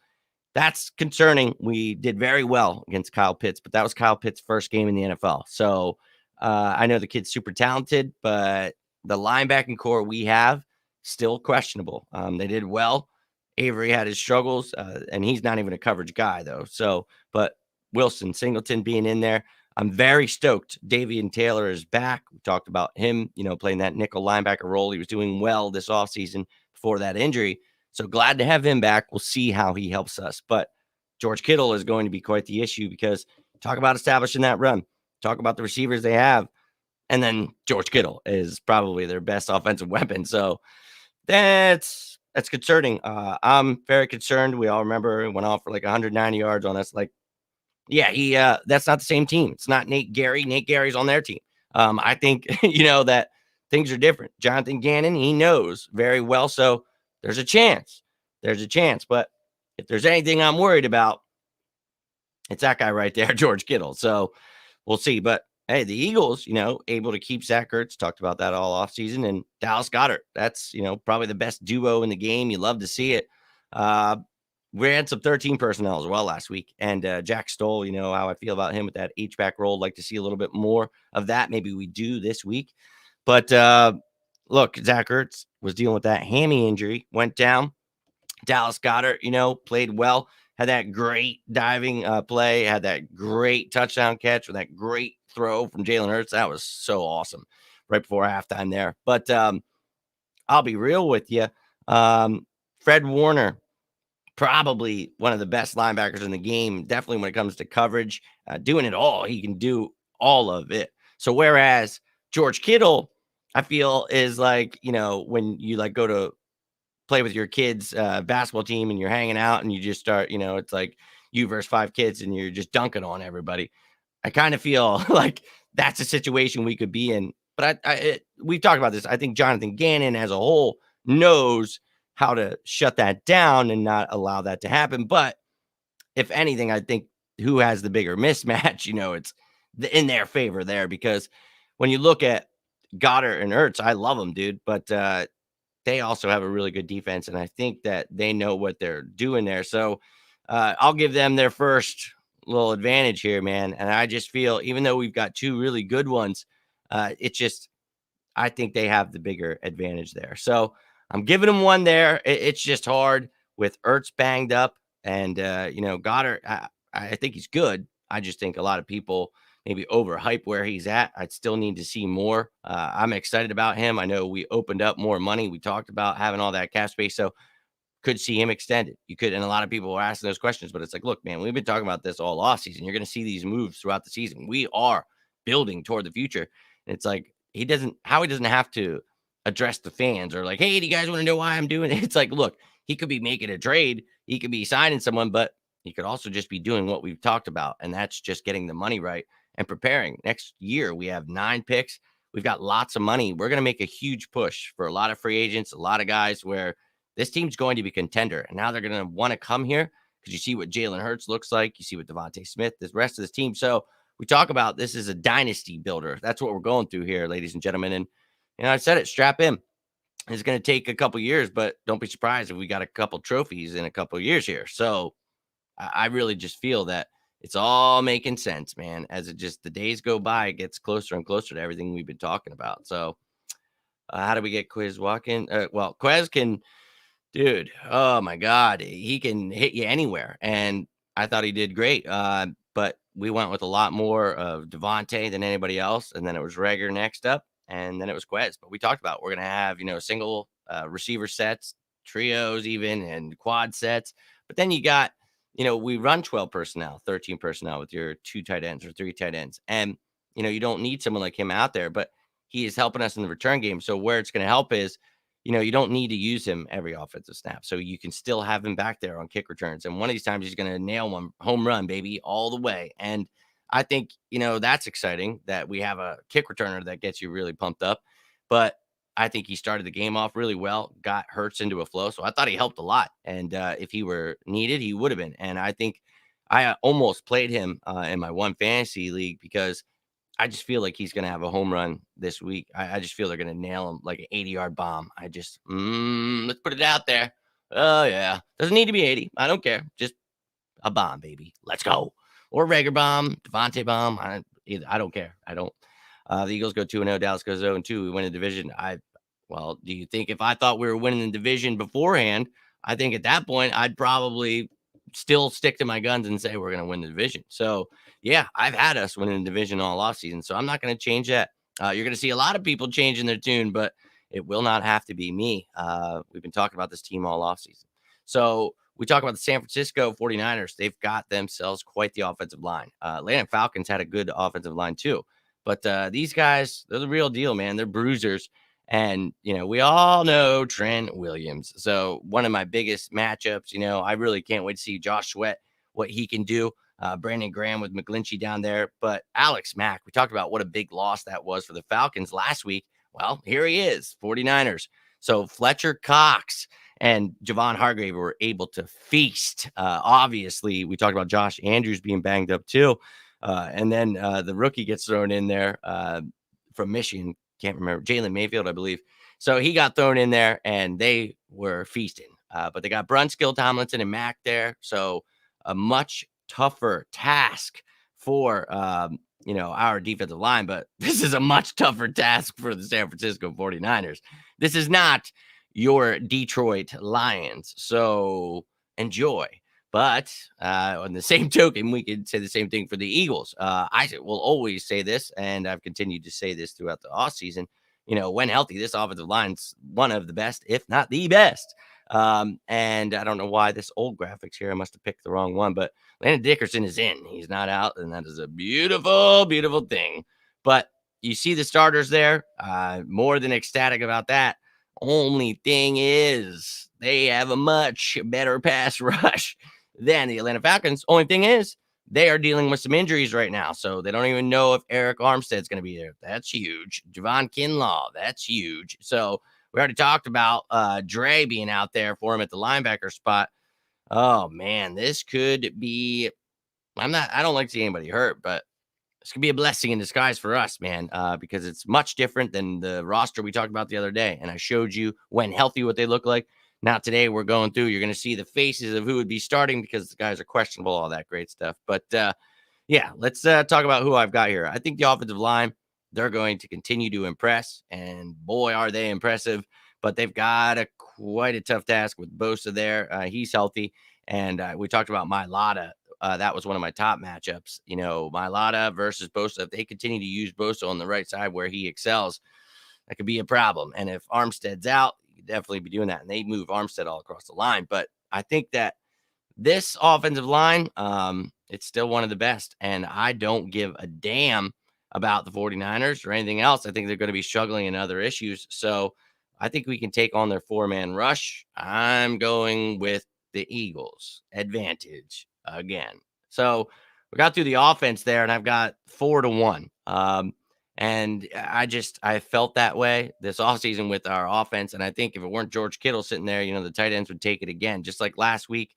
that's concerning. We did very well against Kyle Pitts, but that was Kyle Pitts' first game in the NFL. So I know the kid's super talented, but the linebacking core we have still questionable. They did well. Avery had his struggles, and he's not even a coverage guy, though. So, but Wilson, Singleton being in there, I'm very stoked. Davian Taylor is back. We talked about him, playing that nickel linebacker role. He was doing well this offseason before that injury. So glad to have him back. We'll see how he helps us. But George Kittle is going to be quite the issue because talk about establishing that run, talk about the receivers they have, and then George Kittle is probably their best offensive weapon. So that's concerning. I'm very concerned. We all remember it went off for like 190 yards on us. Like, yeah, he that's not the same team. It's not Nate Gary. Nate Gary's on their team. I think that things are different. Jonathan Gannon, he knows very well. So there's a chance. There's a chance. But if there's anything I'm worried about, it's that guy right there, George Kittle. So we'll see. But hey, the Eagles, able to keep Zach Ertz, talked about that all offseason, and Dallas Goedert. That's, probably the best duo in the game. You love to see it. We had some 13 personnel as well last week. And Jack Stoll, how I feel about him with that H-back role. Like to see a little bit more of that. Maybe we do this week. But look, Zach Ertz was dealing with that hammy injury, went down. Dallas Goedert, played well. Had that great diving play, had that great touchdown catch with that great throw from Jalen Hurts. That was so awesome right before halftime there. But I'll be real with you. Fred Warner, probably one of the best linebackers in the game, definitely when it comes to coverage, doing it all. He can do all of it. So whereas George Kittle, I feel is like, when you like go to play with your kids' basketball team and you're hanging out and you just start, it's like you versus 5 kids and you're just dunking on everybody. I kind of feel like that's a situation we could be in. But we've talked about this. I think Jonathan Gannon as a whole knows how to shut that down and not allow that to happen. But if anything, I think who has the bigger mismatch, it's in their favor there, because when you look at Goddard and Ertz, I love them, dude. But they also have a really good defense, and I think that they know what they're doing there. So I'll give them their first little advantage here, man. And I just feel, even though we've got 2 really good ones, I think they have the bigger advantage there. So I'm giving them one there. It's just hard with Ertz banged up, and Goddard. I think he's good. I just think a lot of people maybe overhype where he's at. I'd still need to see more. I'm excited about him. I know we opened up more money. We talked about having all that cap space, so could see him extended. You could, and a lot of people were asking those questions, but it's like, look, man, we've been talking about this all off season. You're going to see these moves throughout the season. We are building toward the future. And it's like, Howie doesn't have to address the fans or like, hey, do you guys want to know why I'm doing it? It's like, look, he could be making a trade. He could be signing someone, but he could also just be doing what we've talked about. And that's just getting the money right and preparing. Next year, we have 9 picks. We've got lots of money. We're going to make a huge push for a lot of free agents, a lot of guys where this team's going to be contender. And now they're going to want to come here because you see what Jalen Hurts looks like. You see what Devontae Smith, the rest of this team. So we talk about this is a dynasty builder. That's what we're going through here, ladies and gentlemen. And, I said it, strap in. It's going to take a couple years, but don't be surprised if we got a couple trophies in a couple of years here. So I really just feel that it's all making sense, man. As the days go by, it gets closer and closer to everything we've been talking about. So how do we get Quiz walking? Well, Quez can, dude, oh my God, he can hit you anywhere. And I thought he did great. But we went with a lot more of Devontae than anybody else. And then it was Rager next up. And then it was Quez. But we talked about we're going to have, single receiver sets, trios even, and quad sets. But then you got, we run 12 personnel, 13 personnel with your 2 tight ends or 3 tight ends. And, you don't need someone like him out there, but he is helping us in the return game. So where it's going to help is, you don't need to use him every offensive snap. So you can still have him back there on kick returns. And one of these times he's going to nail one home run, baby, all the way. And I think, that's exciting that we have a kick returner that gets you really pumped up. But I think he started the game off really well, got Hurts into a flow. So I thought he helped a lot. And if he were needed, he would have been. And I think I almost played him in my one fantasy league because I just feel like he's going to have a home run this week. I just feel they're going to nail him like an 80-yard bomb. Let's put it out there. Oh, yeah. Doesn't need to be 80. I don't care. Just a bomb, baby. Let's go. Or Rager bomb, Devontae bomb. I don't care. I don't. The Eagles go 2-0. Dallas goes 0-2. We win the division. Well, do you think if I thought we were winning the division beforehand, I think at that point I'd probably still stick to my guns and say we're going to win the division. So, yeah, I've had us winning the division all offseason, so I'm not going to change that. You're going to see a lot of people changing their tune, but it will not have to be me. We've been talking about this team all offseason. So we talk about the San Francisco 49ers. They've got themselves quite the offensive line. Atlanta Falcons had a good offensive line too. But these guys, they're the real deal, man. They're bruisers. And, we all know Trent Williams. So one of my biggest matchups, I really can't wait to see Josh Sweat, what he can do. Brandon Graham with McGlinchey down there. But Alex Mack, we talked about what a big loss that was for the Falcons last week. Well, here he is, 49ers. So Fletcher Cox and Javon Hargrave were able to feast. Obviously, we talked about Josh Andrews being banged up too. And then the rookie gets thrown in there from Michigan. Can't remember. Jalen Mayfield, I believe. So he got thrown in there, and they were feasting. But they got Brunskill, Tomlinson, and Mack there. So a much tougher task for, our defensive line. But this is a much tougher task for the San Francisco 49ers. This is not your Detroit Lions. So enjoy. But on the same token, we could say the same thing for the Eagles. I will always say this, and I've continued to say this throughout the offseason. When healthy, this offensive line's one of the best, if not the best. And I don't know why this old graphics here, I must have picked the wrong one, but Landon Dickerson is in. He's not out, and that is a beautiful, beautiful thing. But you see the starters there. More than ecstatic about that. Only thing is they have a much better pass rush than the Atlanta Falcons. Only thing is they are dealing with some injuries right now. So they don't even know if Eric Armstead's going to be there. That's huge. Javon Kinlaw, that's huge. So we already talked about Dre being out there for him at the linebacker spot. Oh, man, this could be – I don't like to see anybody hurt, but this could be a blessing in disguise for us, man, because it's much different than the roster we talked about the other day. And I showed you when healthy what they look like. Now today we're going through. You're going to see the faces of who would be starting because the guys are questionable, all that great stuff. But, yeah, let's talk about who I've got here. I think the offensive line, they're going to continue to impress. And, boy, are they impressive. But they've got quite a tough task with Bosa there. He's healthy. And we talked about Mailata. That was one of my top matchups. Mailata versus Bosa. If they continue to use Bosa on the right side where he excels, that could be a problem. And if Armstead's out, you could definitely be doing that. And they move Armstead all across the line. But I think that this offensive line, it's still one of the best. And I don't give a damn about the 49ers or anything else. I think they're going to be struggling in other issues. So I think we can take on their four-man rush. I'm going with the Eagles advantage again. So we got through the offense there, and I've got 4-1. And I felt that way this offseason with our offense. And I think if it weren't George Kittle sitting there, the tight ends would take it again. Just like last week,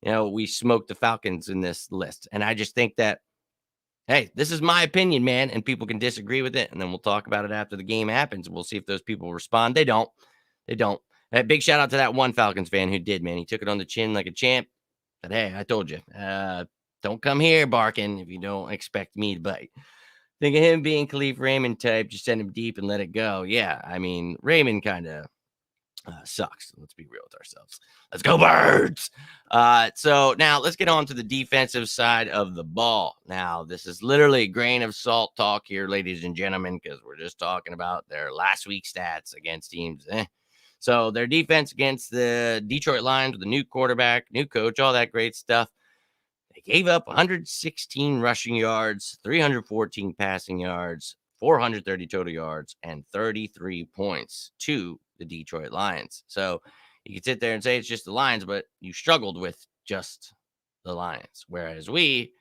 we smoked the Falcons in this list. And I just think that, hey, this is my opinion, man, and people can disagree with it. And then we'll talk about it after the game happens. We'll see if those people respond. They don't. Big shout out to that one Falcons fan who did, man. He took it on the chin like a champ. Said, hey, I told you, don't come here barking if you don't expect me to bite. Think of him being Khalif Raymond type, just send him deep and let it go. Yeah, I mean, Raymond kind of sucks. Let's be real with ourselves. Let's go Birds. So now let's get on to the defensive side of the ball. Now, this is literally a grain of salt talk here, ladies and gentlemen, because we're just talking about their last week's stats against teams. So their defense against the Detroit Lions with a new quarterback, new coach, all that great stuff. They gave up 116 rushing yards, 314 passing yards, 430 total yards, and 33 points to the Detroit Lions. So you can sit there and say it's just the Lions, but you struggled with just the Lions, whereas we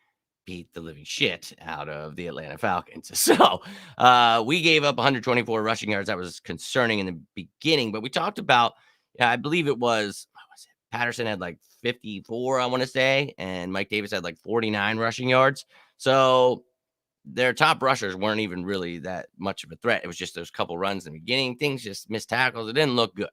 beat the living shit out of the Atlanta Falcons. So we gave up 124 rushing yards. That was concerning in the beginning, but we talked about, I believe it was, Patterson had like 54, I want to say, and Mike Davis had like 49 rushing yards. So their top rushers weren't even really that much of a threat. It was just those couple runs in the beginning. Things just missed tackles. It didn't look good.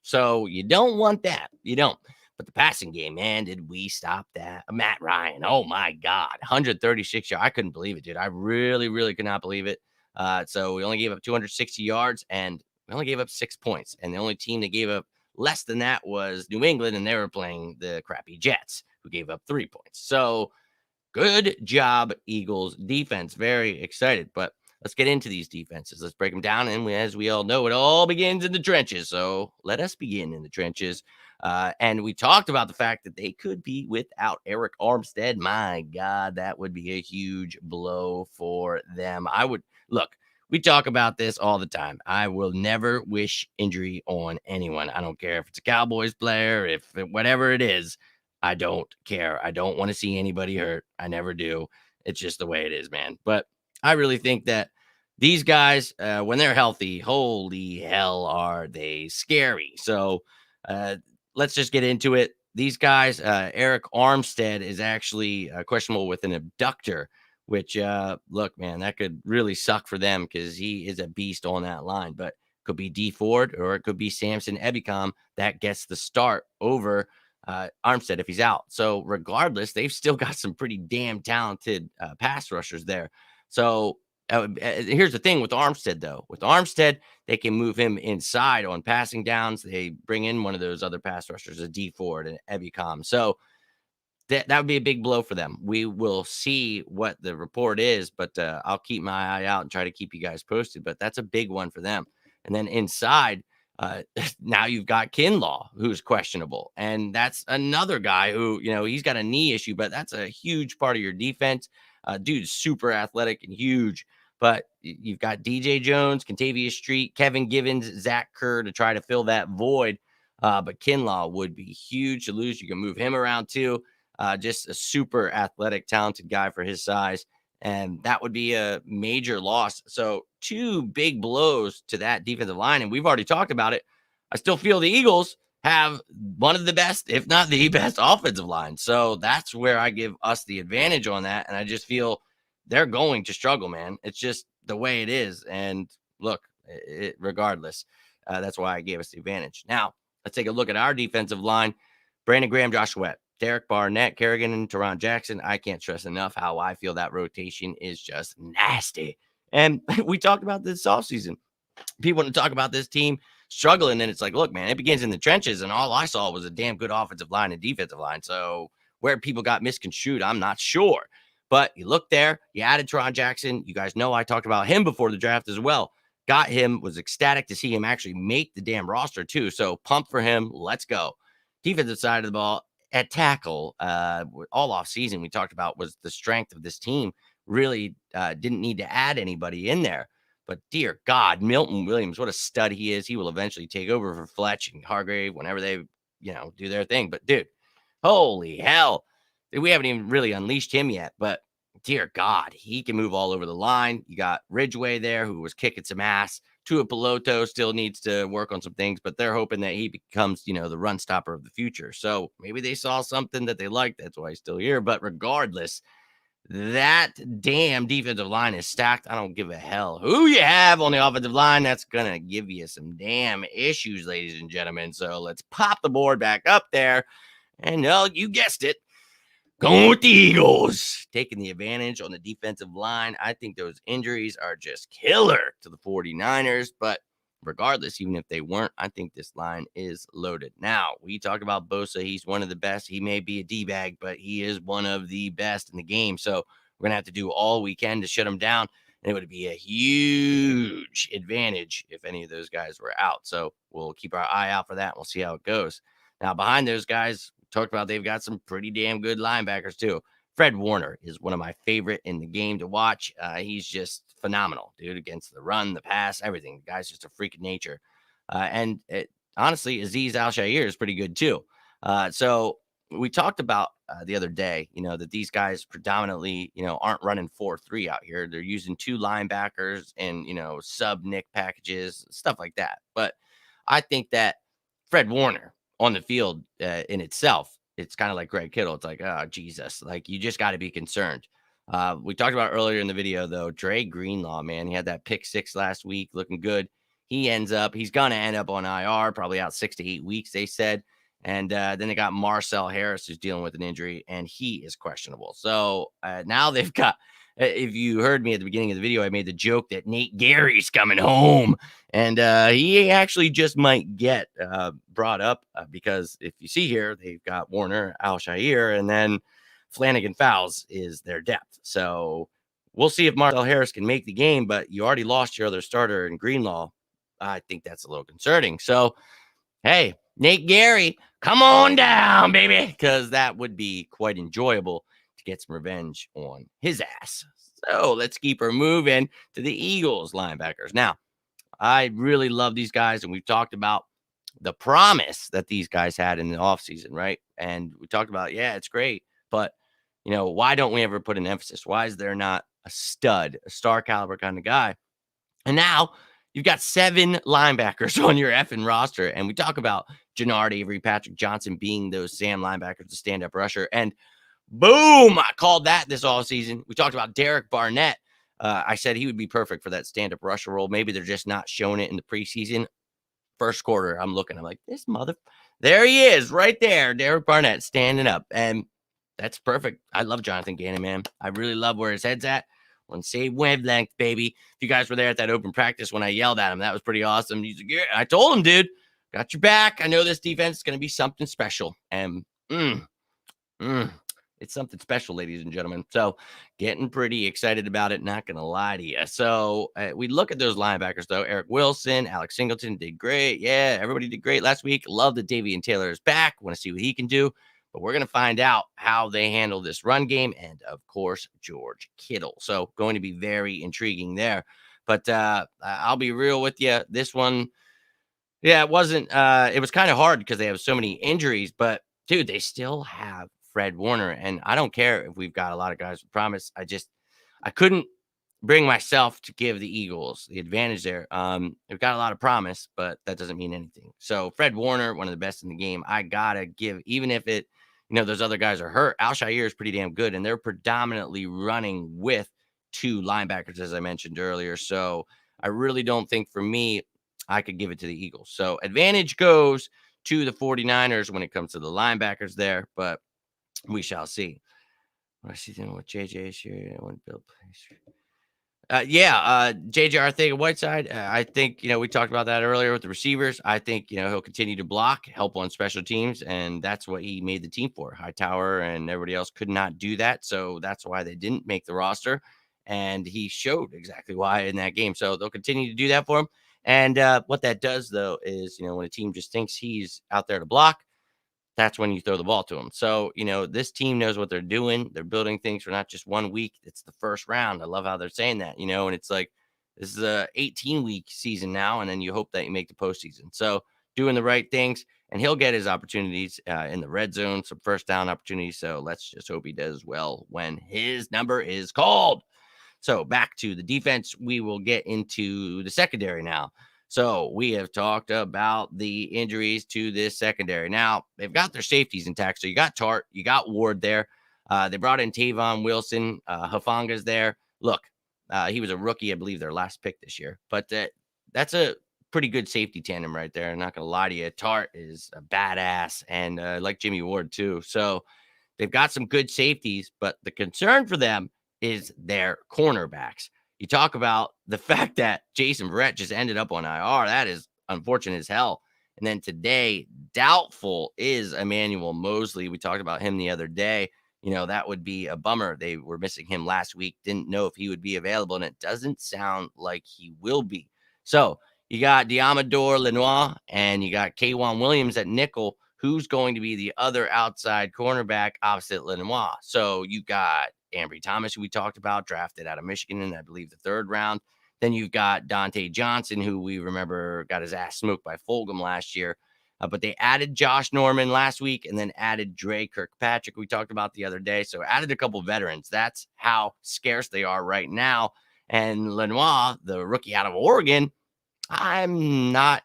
So you don't want that. You don't. But the passing game, man, did we stop that? Matt Ryan, oh my God, 136 yards. I couldn't believe it, dude. I really, really could not believe it. So we only gave up 260 yards and we only gave up 6 points. And the only team that gave up less than that was New England, and they were playing the crappy Jets, who gave up 3 points. So good job, Eagles defense. Very excited. But let's get into these defenses. Let's break them down. And as we all know, it all begins in the trenches. So let us begin in the trenches. And we talked about the fact that they could be without Eric Armstead. My God, that would be a huge blow for them. I would look. We talk about this all the time. I will never wish injury on anyone. I don't care if it's a Cowboys player, whatever it is. I don't care. I don't want to see anybody hurt. I never do. It's just the way it is, man. But I really think that these guys, when they're healthy, holy hell, are they scary. So let's just get into it. These guys, Eric Armstead is actually questionable with an abductor, which, look, man, that could really suck for them because he is a beast on that line. But could be D Ford or it could be Samson Ebicom that gets the start over Armstead if he's out. So regardless, they've still got some pretty damn talented pass rushers there. So here's the thing with Armstead, though. With Armstead, they can move him inside on passing downs. They bring in one of those other pass rushers, a D Ford and Ebicom. So that would be a big blow for them. We will see what the report is, but I'll keep my eye out and try to keep you guys posted. But that's a big one for them. And then inside, now you've got Kinlaw, who's questionable. And that's another guy who, he's got a knee issue, but that's a huge part of your defense. Dude's super athletic and huge. But you've got DJ Jones, Contavious Street, Kevin Givens, Zach Kerr to try to fill that void. But Kinlaw would be huge to lose. You can move him around too. Just a super athletic, talented guy for his size. And that would be a major loss. So 2 big blows to that defensive line. And we've already talked about it. I still feel the Eagles have one of the best, if not the best offensive line. So that's where I give us the advantage on that. And I just feel they're going to struggle, man. It's just the way it is. And look, regardless, that's why I gave us the advantage. Now, let's take a look at our defensive line. Brandon Graham, Josh Sweat, Derek Barnett, Kerrigan, and Teron Jackson. I can't stress enough how I feel that rotation is just nasty. And we talked about this offseason. People want to talk about this team struggling, and it's like, look, man, it begins in the trenches, and all I saw was a damn good offensive line and defensive line. So where people got misconstrued, I'm not sure. But you look there, you added Teron Jackson. You guys know I talked about him before the draft as well. Got him, was ecstatic to see him actually make the damn roster too. So pumped for him. Let's go. Defensive side of the ball, at tackle, all off season, we talked about was the strength of this team. Really didn't need to add anybody in there. But dear God, Milton Williams, what a stud he is. He will eventually take over for Fletch and Hargrave whenever they, do their thing. But dude, holy hell, we haven't even really unleashed him yet. But dear God, he can move all over the line. You got Ridgeway there who was kicking some ass. Tua Piloto still needs to work on some things, but they're hoping that he becomes, the run stopper of the future. So maybe they saw something that they liked. That's why he's still here. But regardless, that damn defensive line is stacked. I don't give a hell who you have on the offensive line. That's going to give you some damn issues, ladies and gentlemen. So let's pop the board back up there. And you guessed it. Going with the Eagles, taking the advantage on the defensive line. I think those injuries are just killer to the 49ers. But regardless, even if they weren't, I think this line is loaded. Now, we talked about Bosa. He's one of the best. He may be a D-bag, but he is one of the best in the game. So we're going to have to do all we can to shut him down. And it would be a huge advantage if any of those guys were out. So we'll keep our eye out for that. And we'll see how it goes. Now, behind those guys, talked about they've got some pretty damn good linebackers too. Fred Warner is one of my favorite in the game to watch. He's just phenomenal, dude, against the run, the pass, everything. The guy's just a freak of nature. Honestly, Azeez Al-Shaair is pretty good too. So we talked about the other day, that these guys predominantly, aren't running 4-3 out here. They're using 2 linebackers and, sub Nick packages, stuff like that. But I think that Fred Warner on the field in itself, it's kind of like Greg Kittle. It's like, oh, Jesus, like you just got to be concerned. We talked about earlier in the video, though, Dre Greenlaw, man, he had that pick 6 last week, looking good. He's going to end up on IR, probably out 6 to 8 weeks, they said. And then they got Marcel Harris, who's dealing with an injury, and he is questionable. So now they've got, if you heard me at the beginning of the video, I made the joke that Nate Gary's coming home. And he actually just might get brought up because if you see here, they've got Warner, Al-Shaair, and then Flanagan Fowles is their depth. So we'll see if Marcel Harris can make the game, but you already lost your other starter in Greenlaw. I think that's a little concerning. So, hey, Nate Gary, come on down, baby, because that would be quite enjoyable to get some revenge on his ass. So let's keep her moving to the Eagles linebackers. Now, I really love these guys, and we've talked about the promise that these guys had in the offseason, right? And we talked about, yeah, it's great, but, why don't we ever put an emphasis? Why is there not a stud, a star caliber kind of guy? And now you've got 7 linebackers on your effing roster. And we talk about Jannard, Avery, Patrick Johnson being those Sam linebackers, the stand-up rusher. And boom, I called that this offseason. We talked about Derek Barnett. I said he would be perfect for that stand-up rusher role. Maybe they're just not showing it in the preseason. First quarter, I'm like, this there he is right there, Derek Barnett standing up. And that's perfect. I love Jonathan Gannon, man. I really love where his head's at. On same wavelength, baby. If you guys were there at that open practice when I yelled at him, that was pretty awesome. He's like, yeah, I told him, dude, got your back. I know this defense is going to be something special. And it's something special, ladies and gentlemen. So getting pretty excited about it. Not going to lie to you. So we look at those linebackers, though. Eric Wilson, Alex Singleton did great. Yeah, everybody did great last week. Love that Davian Taylor is back. Want to see what he can do. But we're going to find out how they handle this run game and, of course, George Kittle. So going to be very intriguing there. But I'll be real with you. This one, yeah, it wasn't. It was kind of hard because they have so many injuries. But, dude, they still have Fred Warner. And I don't care if we've got a lot of guys with promise. I couldn't bring myself to give the Eagles the advantage there. They've got a lot of promise, but that doesn't mean anything. So Fred Warner, one of the best in the game, I got to give, even if it, those other guys are hurt. Al-Shaair is pretty damn good, and they're predominantly running with 2 linebackers, as I mentioned earlier. So I really don't think for me, I could give it to the Eagles. So advantage goes to the 49ers when it comes to the linebackers there, but we shall see. What I see doing with JJ here, I want to build place. JJ Arcega-Whiteside. I think, we talked about that earlier with the receivers. I think, he'll continue to block, help on special teams, and that's what he made the team for. Hightower and everybody else could not do that, so that's why they didn't make the roster, and he showed exactly why in that game. So they'll continue to do that for him. And what that does, though, is, when a team just thinks he's out there to block, that's when you throw the ball to them. So, this team knows what they're doing. They're building things for not just 1 week. It's the first round. I love how they're saying that, and it's like, this is a 18-week season now, and then you hope that you make the postseason. So doing the right things, and he'll get his opportunities in the red zone, some first down opportunities. So let's just hope he does well when his number is called. So back to the defense, we will get into the secondary now. So we have talked about the injuries to this secondary. Now, they've got their safeties intact. So you got Tart, you got Ward there. They brought in Tavon Wilson. Hufanga's there. Look, he was a rookie, I believe, their last pick this year. But that's a pretty good safety tandem right there. I'm not going to lie to you. Tart is a badass, and like Jimmy Ward, too. So they've got some good safeties, but the concern for them is their cornerbacks. You talk about the fact that Jason Verrett just ended up on IR. That is unfortunate as hell. And then today, doubtful is Emmanuel Mosley. We talked about him the other day. That would be a bummer. They were missing him last week. Didn't know if he would be available, and it doesn't sound like he will be. So you got Diamador Lenoir, and you got Kaijuan Williams at nickel. Who's going to be the other outside cornerback opposite Lenoir? So you got Ambry Thomas, who we talked about, drafted out of Michigan in, I believe, the 3rd round. Then you've got Dante Johnson, who we remember got his ass smoked by Fulgham last year. But they added Josh Norman last week and then added Dre Kirkpatrick, we talked about the other day. So added a couple veterans. That's how scarce they are right now. And Lenoir, the rookie out of Oregon, I'm not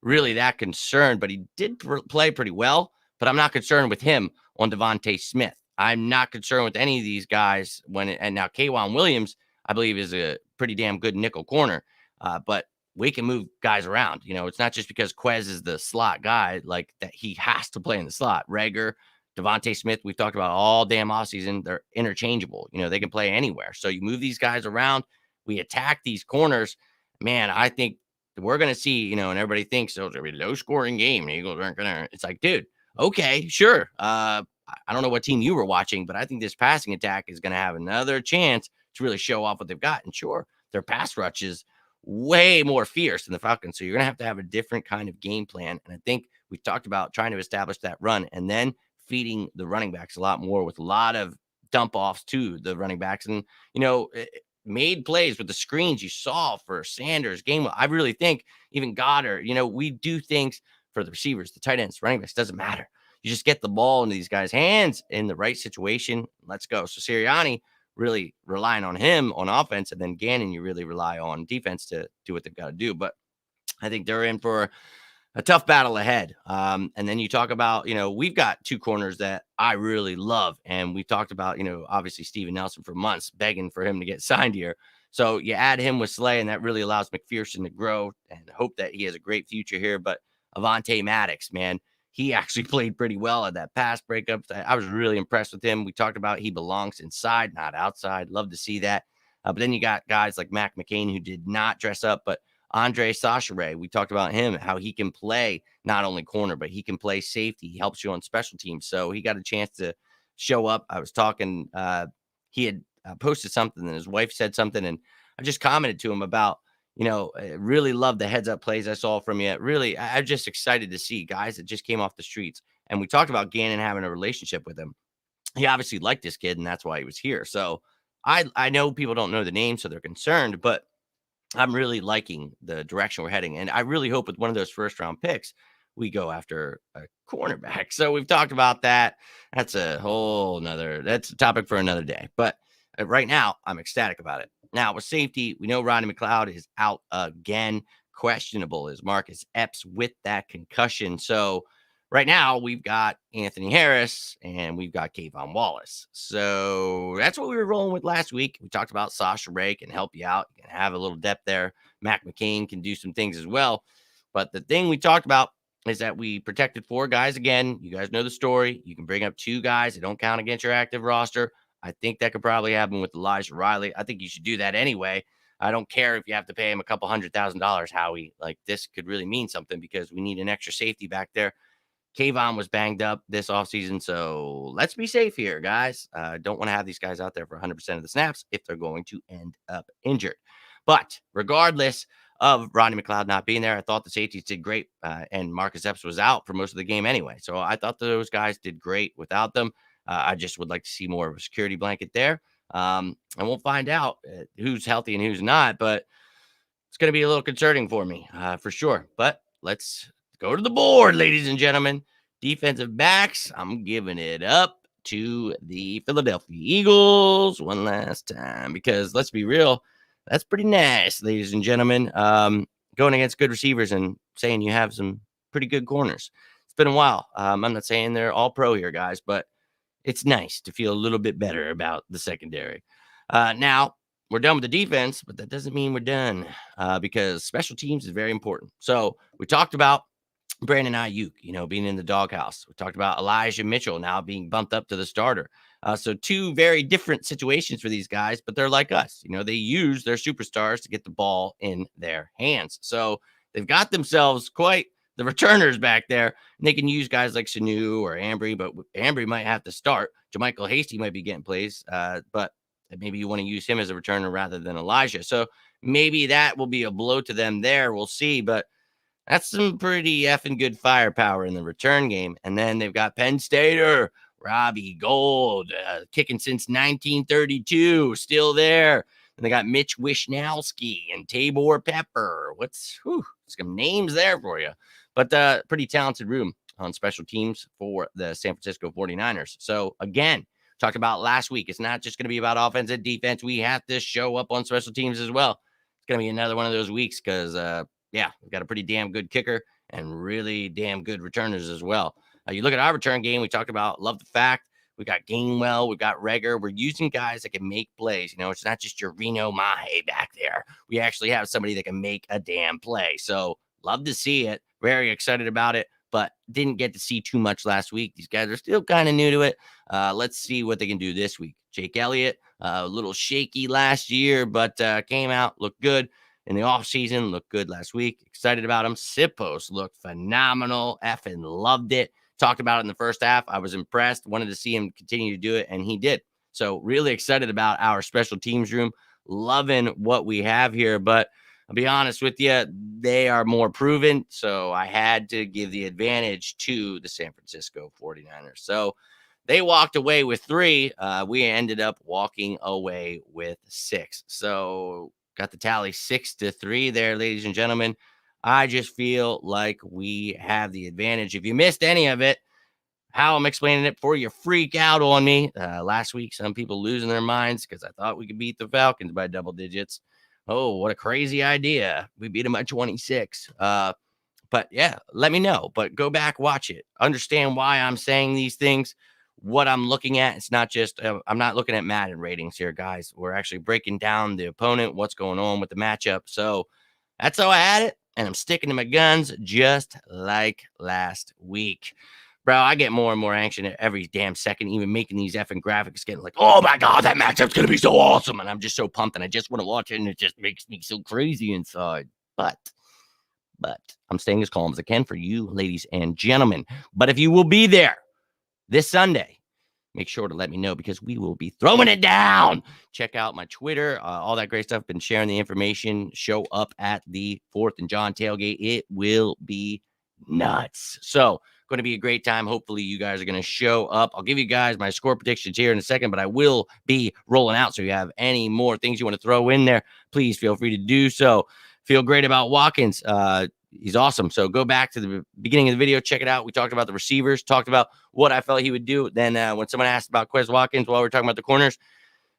really that concerned, but he did play pretty well. But I'm not concerned with him on Devontae Smith. I'm not concerned with any of these guys and now Kaijuan Williams, I believe, is a pretty damn good nickel corner. But we can move guys around. It's not just because Quez is the slot guy, like that he has to play in the slot. Rager, Devontae Smith, we've talked about all damn offseason. They're interchangeable. They can play anywhere. So you move these guys around. We attack these corners. Man, I think we're going to see, and everybody thinks it's going to be a low scoring game. The Eagles aren't going to. It's like, dude, okay, sure. I don't know what team you were watching, but I think this passing attack is going to have another chance to really show off what they've got. And sure, their pass rush is way more fierce than the Falcons. So you're going to have a different kind of game plan. And I think we talked about trying to establish that run and then feeding the running backs a lot more with a lot of dump offs to the running backs. And, made plays with the screens you saw for Sanders game. I really think even Goddard, we do things for the receivers, the tight ends, running backs, doesn't matter. You just get the ball into these guys' hands in the right situation. Let's go. So Sirianni really relying on him on offense, and then Gannon, you really rely on defense to do what they've got to do. But I think they're in for a tough battle ahead. And then you talk about, we've got two corners that I really love. And we talked about, obviously Steven Nelson for months begging for him to get signed here. So you add him with Slay, and that really allows McPherson to grow and hope that he has a great future here. But Avonte Maddox, man, he actually played pretty well at that pass breakup. I was really impressed with him. We talked about he belongs inside, not outside. Love to see that. But then you got guys like Mac McCain who did not dress up, but Andre Sachare, we talked about him, how he can play not only corner, but he can play safety. He helps you on special teams. So he got a chance to show up. I was talking, he had posted something and his wife said something. And I just commented to him about, I really love the heads up plays I saw from you. Really, I'm just excited to see guys that just came off the streets. And we talked about Gannon having a relationship with him. He obviously liked this kid, and that's why he was here. So I know people don't know the name, so they're concerned, but I'm really liking the direction we're heading. And I really hope with one of those first round picks, we go after a cornerback. So we've talked about that. That's a topic for another day. But right now, I'm ecstatic about it. Now, with safety, we know Rodney McLeod is out again. Questionable is Marcus Epps with that concussion. So right now, we've got Anthony Harris and we've got Kayvon Wallace. So that's what we were rolling with last week. We talked about Sasha Ray can help you out. You can have a little depth there. Mac McCain can do some things as well. But the thing we talked about is that we protected 4 guys again. You guys know the story. You can bring up 2 guys that don't count against your active roster. I think that could probably happen with Elijah Riley. I think you should do that anyway. I don't care if you have to pay him a couple $100,000, Howie. Like, this could really mean something because we need an extra safety back there. Kayvon was banged up this offseason, so let's be safe here, guys. Don't want to have these guys out there for 100% of the snaps if they're going to end up injured. But regardless of Rodney McLeod not being there, I thought the safeties did great, and Marcus Epps was out for most of the game anyway. So I thought those guys did great without them. I just would like to see more of a security blanket there. And we'll find out who's healthy and who's not, but it's going to be a little concerning for me, for sure. But let's go to the board, ladies and gentlemen. Defensive backs, I'm giving it up to the Philadelphia Eagles one last time because let's be real, that's pretty nice, ladies and gentlemen. Going against good receivers and saying you have some pretty good corners. It's been a while. I'm not saying they're all pro here, guys, but it's nice to feel a little bit better about the secondary. Now, we're done with the defense, but that doesn't mean we're done because special teams is very important. So we talked about Brandon Ayuk, being in the doghouse. We talked about Elijah Mitchell now being bumped up to the starter. So 2 very different situations for these guys, but they're like us. They use their superstars to get the ball in their hands. So they've got themselves quite the returners back there, and they can use guys like Sanu or Ambry, but Ambry might have to start. JaMychal Hasty might be getting plays, but maybe you want to use him as a returner rather than Elijah. So maybe that will be a blow to them there. We'll see, but that's some pretty effing good firepower in the return game. And then they've got Penn Stater, Robbie Gould, kicking since 1932, still there. And they got Mitch Wishnowsky and Tabor Pepper. Some names there for you. But pretty talented room on special teams for the San Francisco 49ers. So, again, talked about last week, it's not just going to be about offense and defense. We have to show up on special teams as well. It's going to be another one of those weeks because, we've got a pretty damn good kicker and really damn good returners as well. You look at our return game, we talked about, love the fact We got Gainwell. We got Reagor. We're using guys that can make plays. You know, it's not just your Reno Mahe back there. We actually have somebody that can make a damn play. So love to see it. Very excited about it, but didn't get to see too much last week. These guys are still kind of new to it. Let's see what they can do this week. Jake Elliott, a little shaky last year, but came out, looked good in the offseason, looked good last week. Excited about him. Sippos looked phenomenal. Effing loved it. Talked about it in the first half. I was impressed. Wanted to see him continue to do it, and he did. So really excited about our special teams room. Loving what we have here, but I'll be honest with you, they are more proven. So I had to give the advantage to the San Francisco 49ers. So they walked away with 3. We ended up walking away with 6. So got the tally 6-3 there, ladies and gentlemen. I just feel like we have the advantage. If you missed any of it, how I'm explaining it before you freak out on me. Last week, some people losing their minds because I thought we could beat the Falcons by double digits. Oh, what a crazy idea. We beat them by 26. But yeah, let me know. But go back, watch it. Understand why I'm saying these things, what I'm looking at. It's not just, I'm not looking at Madden ratings here, guys. We're actually breaking down the opponent, what's going on with the matchup. So that's how I had it. And I'm sticking to my guns just like last week. Bro, I get more and more anxious every damn second, even making these effing graphics, getting like, oh my God, that matchup's going to be so awesome. And I'm just so pumped and I just want to watch it. And it just makes me so crazy inside. But I'm staying as calm as I can for you, ladies and gentlemen. But if you will be there this Sunday, make sure to let me know because we will be throwing it down. Check out my Twitter, all that great stuff. Been sharing the information. Show up at the 4th and John tailgate. It will be nuts. So going to be a great time. Hopefully you guys are going to show up. I'll give you guys my score predictions here in a second, but I will be rolling out. So if you have any more things you want to throw in there, please feel free to do so. Feel great about Watkins. He's awesome. So go back to the beginning of the video, check it out. We talked about the receivers, talked about what I felt he would do. Then when someone asked about Quez Watkins while we were talking about the corners,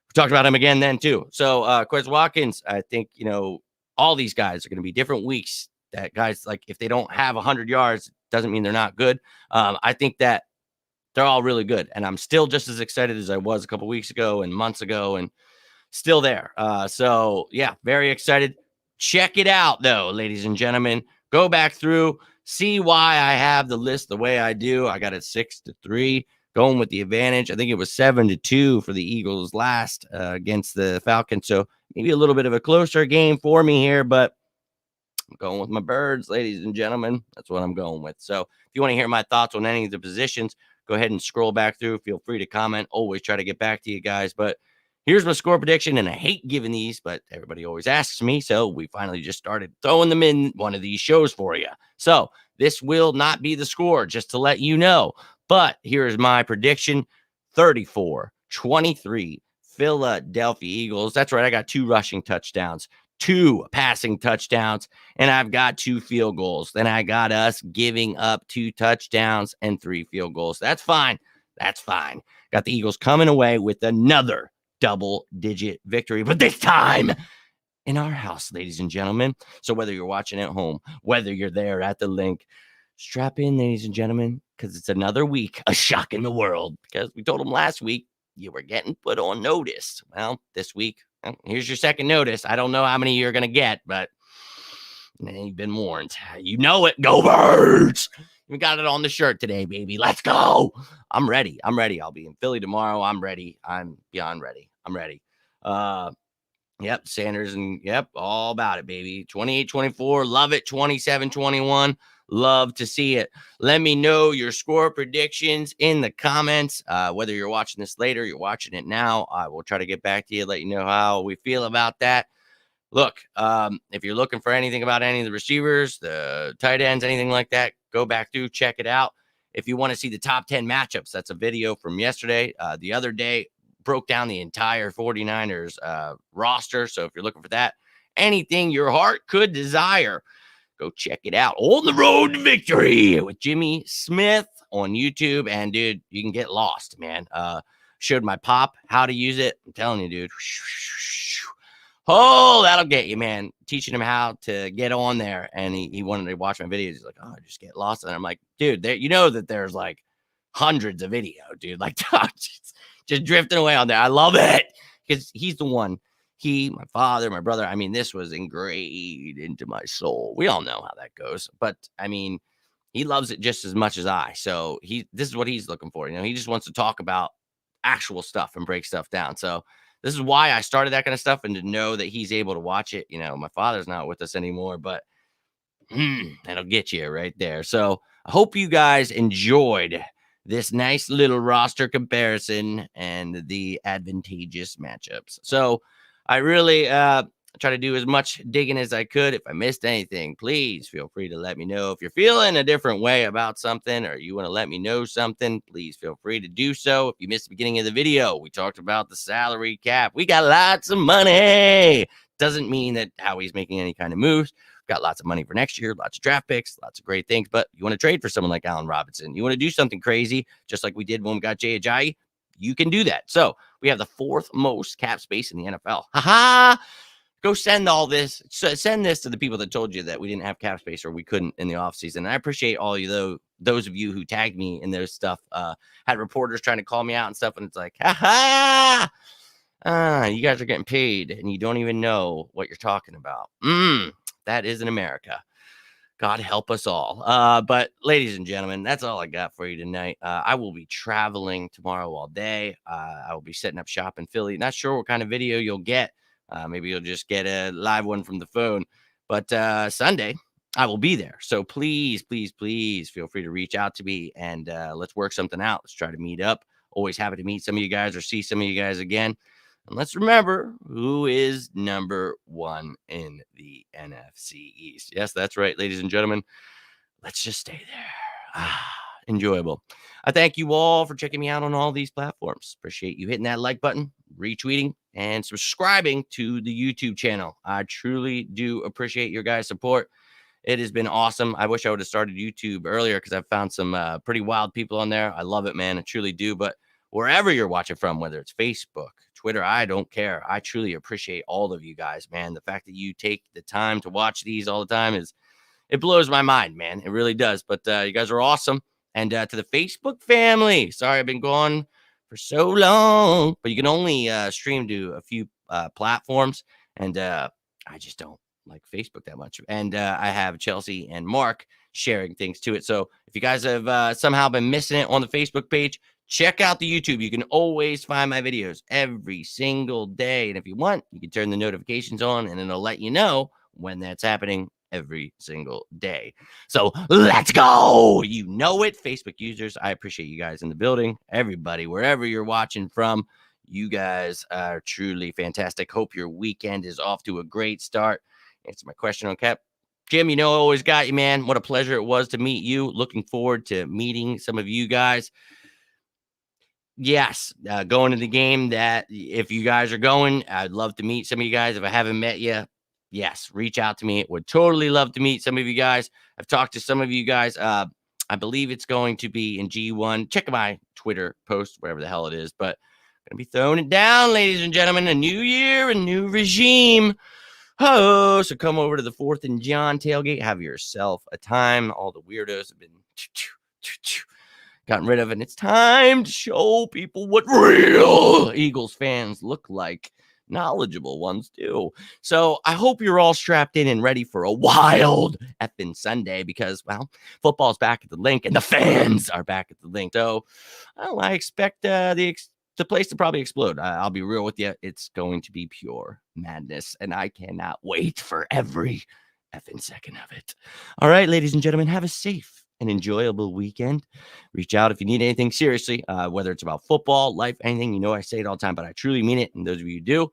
we talked about him again then too. So Quez Watkins, I think, you know, all these guys are going to be different weeks. That guys, like, if they don't have 100 yards, doesn't mean they're not good. I think that they're all really good. And I'm still just as excited as I was a couple weeks ago and months ago and still there. So, yeah, very excited. Check it out, though, ladies and gentlemen. Go back through, see why I have the list the way I do. I got it 6-3, going with the advantage. I think it was 7-2 for the Eagles last against the Falcons. So maybe a little bit of a closer game for me here, but I'm going with my birds, ladies and gentlemen. That's what I'm going with. So if you want to hear my thoughts on any of the positions, go ahead and scroll back through. Feel free to comment. Always try to get back to you guys. But here's my score prediction, and I hate giving these, but everybody always asks me, so we finally just started throwing them in one of these shows for you. So this will not be the score, just to let you know. But here is my prediction, 34-23, Philadelphia Eagles. That's right, I got 2 rushing touchdowns, 2 passing touchdowns, and I've got 2 field goals. Then I got us giving up 2 touchdowns and 3 field goals. That's fine. That's fine. Got the Eagles coming away with another double-digit victory, but this time in our house, ladies and gentlemen. So whether you're watching at home, whether you're there at the link, strap in, ladies and gentlemen, because it's another week of shocking the world. Because we told them last week you were getting put on notice. Well, this week, here's your second notice. I don't know how many you're going to get, but you've been warned. You know it. Go Birds! We got it on the shirt today, baby. Let's go. I'm ready. I'll be in Philly tomorrow. I'm ready. I'm beyond ready. I'm ready. Yep, Sanders and yep, all about it, baby. 28-24. Love it. 27-21. Love to see it. Let me know your score predictions in the comments. Whether you're watching this later, you're watching it now, I will try to get back to you, let you know how we feel about that. Look, if you're looking for anything about any of the receivers, the tight ends, anything like that, go back through, check it out. If you want to see the top 10 matchups, that's a video from yesterday. The other day, broke down the entire 49ers roster. So if you're looking for that, anything your heart could desire, go check it out. On the Road to Victory with Jimmy Smith on YouTube. And, dude, you can get lost, man. Showed my pop how to use it. I'm telling you, dude. Oh, that'll get you, man. Teaching him how to get on there. And he wanted to watch my videos. He's like, oh, just get lost. And I'm like, dude, there, you know that there's like hundreds of video, dude. Like, just drifting away on there. I love it because he's the one. He, my father, my brother. I mean, this was ingrained into my soul. We all know how that goes, but I mean, he loves it just as much as I. So this is what he's looking for. He just wants to talk about actual stuff and break stuff down. So this is why I started that kind of stuff, and to know that he's able to watch it. My father's not with us anymore, but that'll get you right there. So I hope you guys enjoyed this nice little roster comparison and the advantageous matchups. So I really try to do as much digging as I could. If I missed anything, please feel free to let me know. If you're feeling a different way about something, or you want to let me know something, please feel free to do so. If you missed the beginning of the video, we talked about the salary cap. We got lots of money. Doesn't mean that Howie's making any kind of moves. Got lots of money for next year, lots of draft picks, lots of great things. But you want to trade for someone like Allen Robinson, you want to do something crazy, just like we did when we got Jay Ajayi, you can do that. So we have the 4th most cap space in the NFL. Ha! Go send all this. Send this to the people that told you that we didn't have cap space or we couldn't in the offseason. And I appreciate all you, though, those of you who tagged me in those stuff. Had reporters trying to call me out and stuff, and it's like, ha! You guys are getting paid, and you don't even know what you're talking about. That isn't America. God help us all. But ladies and gentlemen, that's all I got for you tonight. I will be traveling tomorrow all day. I will be setting up shop in Philly. Not sure what kind of video you'll get. Maybe you'll just get a live one from the phone. But Sunday, I will be there. So please, please, please feel free to reach out to me, and let's work something out. Let's try to meet up. Always happy to meet some of you guys or see some of you guys again. And let's remember who is number 1 in the NFC East. Yes, that's right, ladies and gentlemen. Let's just stay there. Enjoyable. I thank you all for checking me out on all these platforms. Appreciate you hitting that like button, retweeting, and subscribing to the YouTube channel. I truly do appreciate your guys' support. It has been awesome. I wish I would have started YouTube earlier, because I've found some pretty wild people on there. I love it, man. I truly do. But wherever you're watching from, whether it's Facebook, Twitter, I don't care. I truly appreciate all of you guys, man. The fact that you take the time to watch these all the time it blows my mind, man. It really does. But you guys are awesome. And to the Facebook family, sorry I've been gone for so long, but you can only stream to a few platforms, and I just don't like Facebook that much. And I have Chelsea and Mark sharing things to it. So if you guys have somehow been missing it on the Facebook page, check out the YouTube. You can always find my videos every single day. And if you want, you can turn the notifications on, and it'll let you know when that's happening every single day. So let's go. You know it, Facebook users. I appreciate you guys in the building. Everybody, wherever you're watching from, you guys are truly fantastic. Hope your weekend is off to a great start. Answer my question on cap. Jim, I always got you, man. What a pleasure it was to meet you. Looking forward to meeting some of you guys. Yes, going to the game, that if you guys are going, I'd love to meet some of you guys. If I haven't met you, yes, reach out to me. Would totally love to meet some of you guys. I've talked to some of you guys. I believe it's going to be in G1. Check my Twitter post, whatever the hell it is. But I'm going to be throwing it down, ladies and gentlemen. A new year, a new regime. Oh, so come over to the 4th and John tailgate. Have yourself a time. All the weirdos have been gotten rid of, and it's time to show people what real Eagles fans look like. Knowledgeable ones do. So I hope you're all strapped in and ready for a wild effing Sunday, because, well, football's back at the link and the fans are back at the link. So I expect the place to probably explode. I'll be real with you. It's going to be pure madness, and I cannot wait for every effing second of it. All right, ladies and gentlemen, have a safe and enjoyable weekend. Reach out if you need anything, seriously, whether it's about football, life, anything. I say it all the time, but I truly mean it. And those of you who do,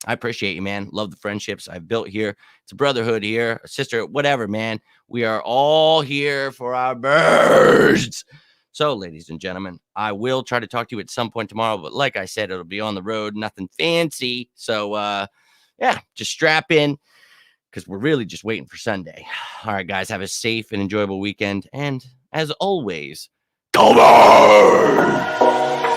I appreciate you, man. Love the friendships I've built here. It's a brotherhood here, a sister, whatever, man. We are all here for our birds. So, ladies and gentlemen, I will try to talk to you at some point tomorrow, but like I said, it'll be on the road, nothing fancy. So, yeah, just strap in, because we're really just waiting for Sunday. All right, guys, have a safe and enjoyable weekend. And as always, go birds!